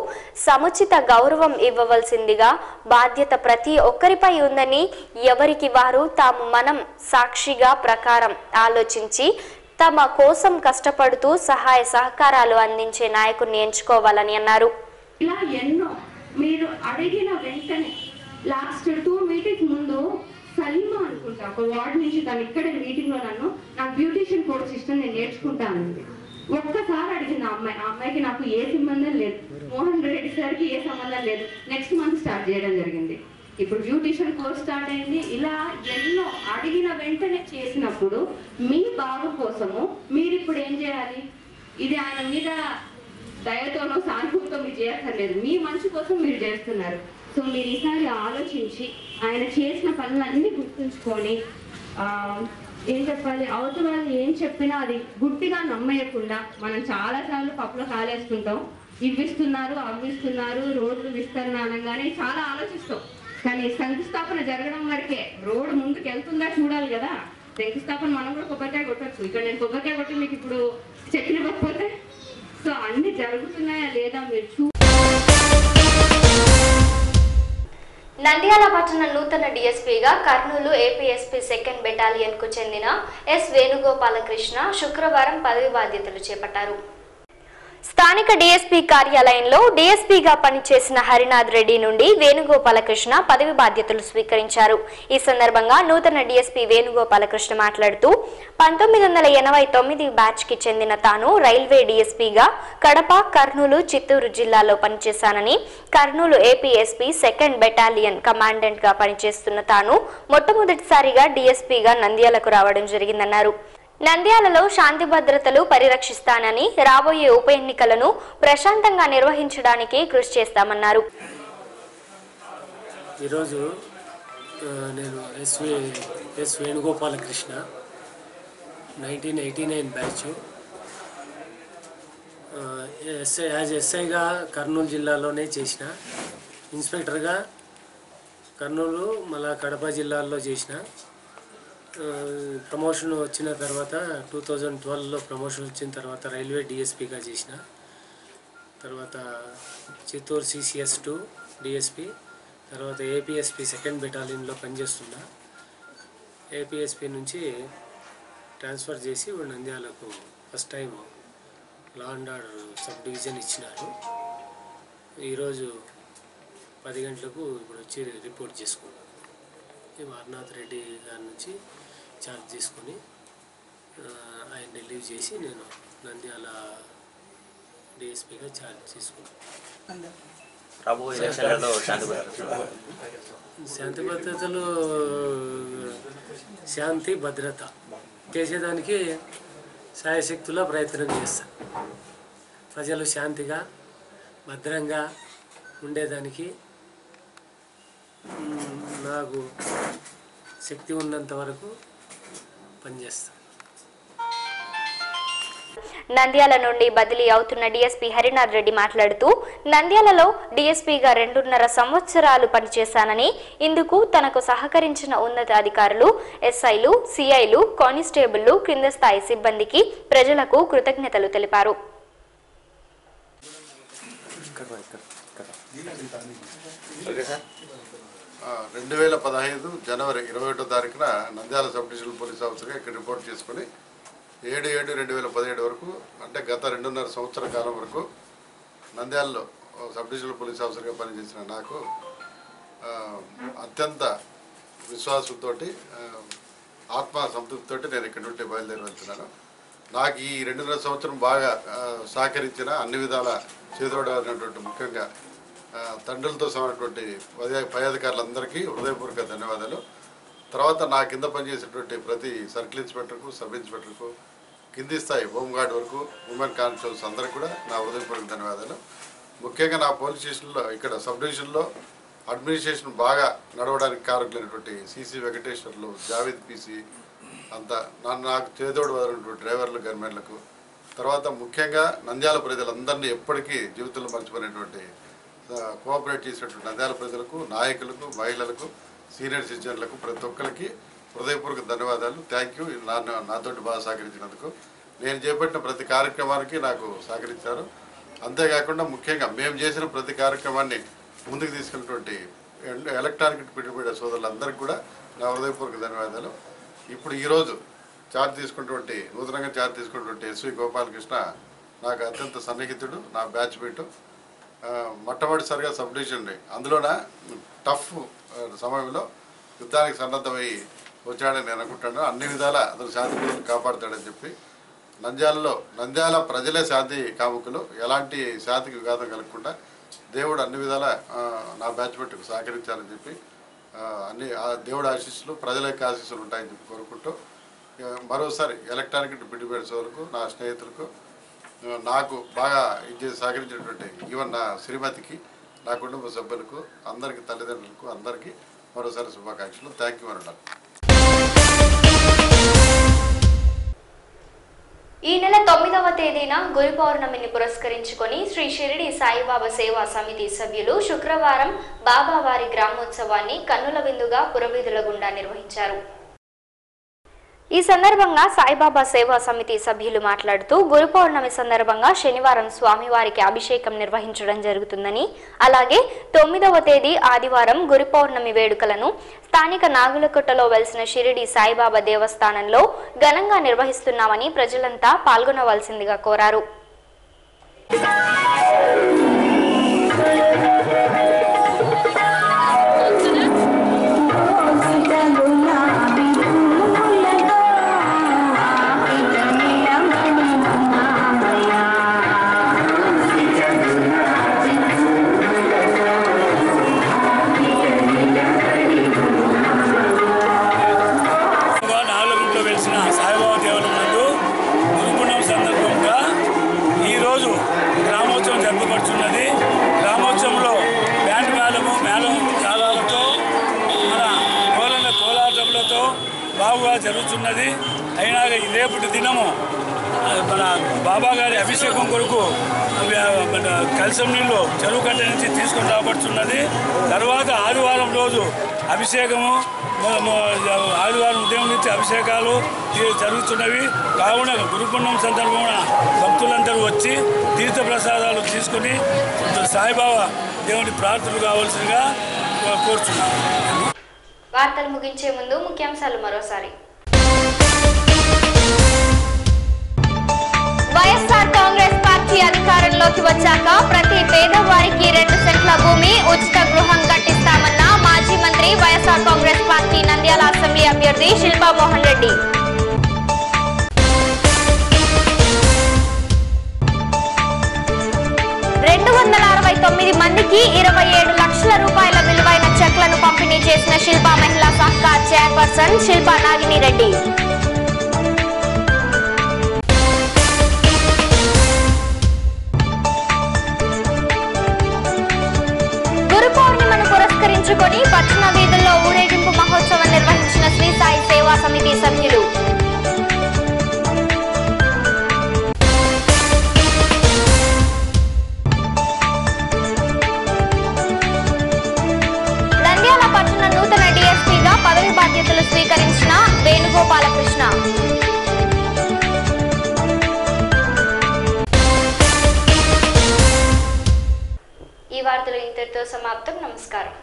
సముచిత గౌరవం ఇవ్వవలసిందిగా బాధ్యత ప్రతి ఒక్కరిపై ఉందని, ఎవరికి వారు తాము మనం సాక్షిగా ప్రకారం ఆలోచించి తమ కోసం కష్టపడుతూ సహాయ సహకారాలు అందించే నాయకుడిని ఎంచుకోవాలని అన్నారు. ఇలా ఎన్నో మీరు అడిగిన వెంటనే లాస్ట్ 2 మీటింగ్స్ ముందు సలీమా అనుకుంటా ఒక వార్డు నుంచి తను ఇక్కడ మీటింగ్ లో నాకు బ్యూటిషియన్ కోర్స్ ఇష్టం, నేను నేర్చుకుంటాను. ఒక్కసారి అడిగింది ఆ అమ్మాయికి నాకు ఏ సంబంధం లేదు, మోహన్ రెడ్డి సార్కి ఏ సంబంధం లేదు. నెక్స్ట్ మంత్ స్టార్ట్ చేయడం జరిగింది. ఇప్పుడు బ్యూటిషియన్ కోర్స్ స్టార్ట్ అయింది. ఇలా ఎన్నో అడిగిన వెంటనే చేసినప్పుడు మీ బాగు కోసము మీరు ఇప్పుడు ఏం చేయాలి? ఇది ఆయన మీద దయతోనో సానుభూతితో మీరు చేయక్కర్లేదు, మీ మంచి కోసం మీరు చేస్తున్నారు. సో మీరు ఈసారి ఆలోచించి ఆయన చేసిన పనులన్నీ గుర్తుంచుకొని ఏం చెప్పాలి, అవతల వాళ్ళు ఏం చెప్పినా అది గుడ్డిగా నమ్మేయకుండా, మనం చాలాసార్లు పప్పులో కాలేసుకుంటాం, ఇవ్విస్తున్నారు అవ్విస్తున్నారు రోడ్లు విస్తరణ అనగానే చాలా ఆలోచిస్తాం. కానీ శంకుస్థాపన జరగడం వరకే, రోడ్డు ముందుకు వెళ్తుందా చూడాలి కదా. శంకుస్థాపన మనం కూడా కొబ్బరికాయ కొట్టచ్చు. ఇక్కడ నేను కొబ్బరికాయ కొట్టి మీకు ఇప్పుడు చెట్లు ఇవ్వకపోతే, సో అన్ని జరుగుతున్నాయా లేదా మీరు నంద్యాల పట్టణ నూతన డిఎస్పీగా కర్నూలు ఏపీఎస్పీ 2nd బెటాలియన్ కు చెందిన ఎస్ వేణుగోపాలకృష్ణ శుక్రవారం పదవి బాధ్యతలు చేపట్టారు. స్థానిక డీఎస్పీ కార్యాలయంలో డీఎస్పీగా పనిచేసిన హరినాథ్ రెడ్డి నుండి వేణుగోపాలకృష్ణ పదవి బాధ్యతలు స్వీకరించారు. ఈ సందర్భంగా నూతన డీఎస్పీ వేణుగోపాలకృష్ణ మాట్లాడుతూ 1989 బ్యాచ్ కి చెందిన తాను రైల్వే డీఎస్పీగా కడప, కర్నూలు, చిత్తూరు జిల్లాలో పనిచేశానని, Kurnool APSP 2nd battalion commandant గా పనిచేస్తున్న తాను మొట్టమొదటిసారిగా డీఎస్పీగా నంద్యాలకు రావడం జరిగిందన్నారు. నంద్యాలలో శాంతి భద్రతలు పరిరక్షిస్తానని, రాబోయే ఉప ఎన్నికలను ప్రశాంతంగా నిర్వహించడానికి కృషి చేస్తామన్నారు. ఈరోజు నేను ఎస్ వేణుగోపాలకృష్ణ 1989 బ్యాచ్ యాజ్ ఎస్ఐగా కర్నూలు జిల్లాలోనే చేసిన, ఇన్స్పెక్టర్గా కర్నూలు మళ్ళా కడప జిల్లాల్లో చేసిన. ప్రమోషన్ వచ్చిన తర్వాత 2012లో ప్రమోషన్ వచ్చిన తర్వాత రైల్వే డిఎస్పీగా చేసిన. తర్వాత చిత్తూరు CCS2 డిఎస్పీ, తర్వాత ఏపీఎస్పీ 2nd బెటాలియన్లో పనిచేస్తున్నా. ఏపీఎస్పీ నుంచి ట్రాన్స్ఫర్ చేసి నంద్యాలకు first time law and order sub division ఇచ్చినారు. ఈరోజు 10 గంటలకు ఇప్పుడు వచ్చి రిపోర్ట్ చేసుకున్నాం. హరినాథ్ రెడ్డి గారి నుంచి ఛార్జ్ తీసుకొని ఆయన రిలీవ్ చేసి నేను నంద్యాల డిఎస్పీగా ఛార్జ్ తీసుకున్నాను. శాంతి భద్రతలు శాంతి భద్రత చేసేదానికి శాయశక్తులా ప్రయత్నం చేస్తాను. ప్రజలు శాంతిగా భద్రంగా ఉండేదానికి నాకు శక్తి ఉన్నంత వరకు పనిచేస్తాను. నంద్యాల నుండి బదిలీ అవుతున్న డీఎస్పీ హరినాథ్ రెడ్డి మాట్లాడుతూ, నంద్యాలలో డీఎస్పీగా 2.5 సంవత్సరాలు పనిచేశానని, ఇందుకు తనకు సహకరించిన ఉన్నతాధికారులు, ఎస్ఐలు, సిఐలు, కానిస్టేబుళ్లు, కింద స్థాయి సిబ్బందికి, ప్రజలకు కృతజ్ఞతలు తెలిపారు. 2015 జనవరి 21వ తారీఖున నంద్యాల సబ్ డివిజనల్ పోలీస్ ఆఫీసర్గా ఇక్కడ రిపోర్ట్ చేసుకుని 7/7/2017 వరకు, అంటే గత 2.5 సంవత్సరాల కాలం వరకు నంద్యాలలో సబ్ డివిజనల్ పోలీస్ ఆఫీసర్గా పనిచేసిన నాకు అత్యంత విశ్వాసంతో, ఆత్మ సంతృప్తితో నేను ఇక్కడ నుండి బయలుదేరి వెళ్తున్నాను. నాకు ఈ 2.5 సంవత్సరం బాగా సహకరించిన, అన్ని విధాల చేదోడైనటువంటి, ముఖ్యంగా తండ్రులతో సమైనటువంటి పై అధికారులందరికీ హృదయపూర్వక ధన్యవాదాలు. తర్వాత నా కింద పనిచేసేటువంటి ప్రతి సర్కిల్ ఇన్స్పెక్టర్కు, సబ్ ఇన్స్పెక్టర్కు, కింది స్థాయి హోంగార్డ్ వరకు, ఉమెన్ కానిస్టేబుల్స్ అందరికీ కూడా నా హృదయపూర్వక ధన్యవాదాలు. ముఖ్యంగా నా పోలీస్ స్టేషన్లో, ఇక్కడ సబ్ డివిజన్లో అడ్మినిస్ట్రేషన్ బాగా నడవడానికి కారకులైనటువంటి సిసి వెంకటేశ్వర్లు, జావేద్ పీసీ అంతా నాకు చేదోడు వదిలినటువంటి డ్రైవర్లు, గన్మెన్లకు, తర్వాత ముఖ్యంగా నంద్యాల ప్రజలందరినీ ఎప్పటికీ జీవితంలో మర్చిపోయినటువంటి కోఆపరేట్ చేసినటువంటి నంద్యాల ప్రజలకు, నాయకులకు, మహిళలకు, సీనియర్ సిటిజన్లకు, ప్రతి ఒక్కరికి హృదయపూర్వక ధన్యవాదాలు. Thank you. నాతో బాగా సహకరించినందుకు. నేను చేపట్టిన ప్రతి కార్యక్రమానికి నాకు సహకరించారు. అంతేకాకుండా ముఖ్యంగా మేము చేసిన ప్రతి కార్యక్రమాన్ని ముందుకు తీసుకెళ్ళినటువంటి ఎలక్ట్రానిక్ మీడియా సోదరులందరికీ కూడా నా హృదయపూర్వక ధన్యవాదాలు. ఇప్పుడు ఈరోజు నూతనంగా ఛార్జ్ తీసుకున్నటువంటి ఎస్వి గోపాలకృష్ణ నాకు అత్యంత సన్నిహితుడు, నా బ్యాచ్ మేటు. మొట్టమొదటిసారిగా సబ్ డివిజన్ని, అందులోన టఫ్ సమయంలో యుద్ధానికి సన్నద్ధమై వచ్చాడని నేను అనుకుంటాను. అన్ని విధాలా అతను శాంతి భద్రతలు కాపాడుతాడని చెప్పి, నంద్యాల ప్రజలే శాంతి కాముకులు, ఎలాంటి శాంతికి విఘాతం కలగకుండా దేవుడు అన్ని విధాలా నా బ్యాచ్ పెట్టుకు సహకరించాలని చెప్పి, దేవుడు ఆశీస్సులు, ప్రజల యొక్క ఆశీస్సులు ఉంటాయని చెప్పి కోరుకుంటూ, మరోసారి ఎలక్ట్రానిక్ డిప్యూటీ సోదరులకు, నా స్నేహితులకు, నాకు బాగా సహకరించినటువంటి ఈవెన్ నా శ్రీమతికి, నా కుటుంబ సభ్యులకు, అందరికీ, తల్లిదండ్రులకు అందరికీ మరోసారి శుభాకాంక్షలు. థ్యాంక్ యూ అన్నారు. ఈ నెల 9వ తేదీన గురు పౌర్ణమిని పురస్కరించుకొని శ్రీ షిరిడి సాయిబాబా సేవా సమితి సభ్యులు శుక్రవారం బాబావారి గ్రామోత్సవాన్ని కన్నుల విందుగా పురవీధుల గుండా నిర్వహించారు. ఈ సందర్భంగా సాయిబాబా సేవా సమితి సభ్యులు మాట్లాడుతూ, గురు పౌర్ణమి సందర్భంగా శనివారం స్వామివారికి అభిషేకం నిర్వహించడం జరుగుతుందని, అలాగే 9వ తేదీ ఆదివారం గురు పౌర్ణమి వేడుకలను స్థానిక నాగులకొట్టలో వెలిసిన షిరిడి సాయిబాబా దేవస్థానంలో ఘనంగా నిర్వహిస్తున్నామని ప్రజలంతా పాల్గొనవలసిందిగా కోరారు. బాగుగా జరుగుతున్నది. అయినా రేపటి దినము మన బాబా గారి అభిషేకం కొరకు కలశం నీళ్ళు చెరువు కట్ట నుంచి తీసుకొని రాబడుతున్నది. తర్వాత ఆదివారం రోజు అభిషేకము, ఆదివారం ఉదయం నుంచి అభిషేకాలు జరుగుతున్నవి. కావున గురుపుణ్యం సందర్భమున భక్తులందరూ వచ్చి తీర్థ ప్రసాదాలు తీసుకుని సాయిబాబా దేవుని ప్రార్థనలు కావాల్సిందిగా కోరుచున్నాను. వార్తలు ముగించే ముందు ముఖ్యాంశాలు మరోసారి. వైఎస్ఆర్ కాంగ్రెస్ పార్టీ అధికారంలోకి వచ్చాక ప్రతి పేదవారికి 2 సెంట్ల భూమి, ఉచిత గృహం కట్టిస్తామన్న మాజీ మంత్రి వైఎస్ఆర్ కాంగ్రెస్ పార్టీ నంద్యాల అసెంబ్లీ అభ్యర్థి శిల్పా మోహన్ రెడ్డి. మందికి 27 లక్షల రూపాయల విలువైన చెక్లను పంపిణీ చేసిన శిల్పా మహిళా సహకార్ చైర్పర్సన్ శిల్పా నాగిని రెడ్డి. గురు పౌర్ణిమను పురస్కరించుకొని పట్టణ వీధుల్లో ఊరేగింపు మహోత్సవం నిర్వహించిన శ్రీ సాయి సేవా సమితి సభ్యులు. నూతన డిఎస్పీగా పదవి బాధ్యతలు స్వీకరించిన వేణుగోపాలకృష్ణ. ఈ వార్తలు ఇంతటితో సమాప్తం. నమస్కారం.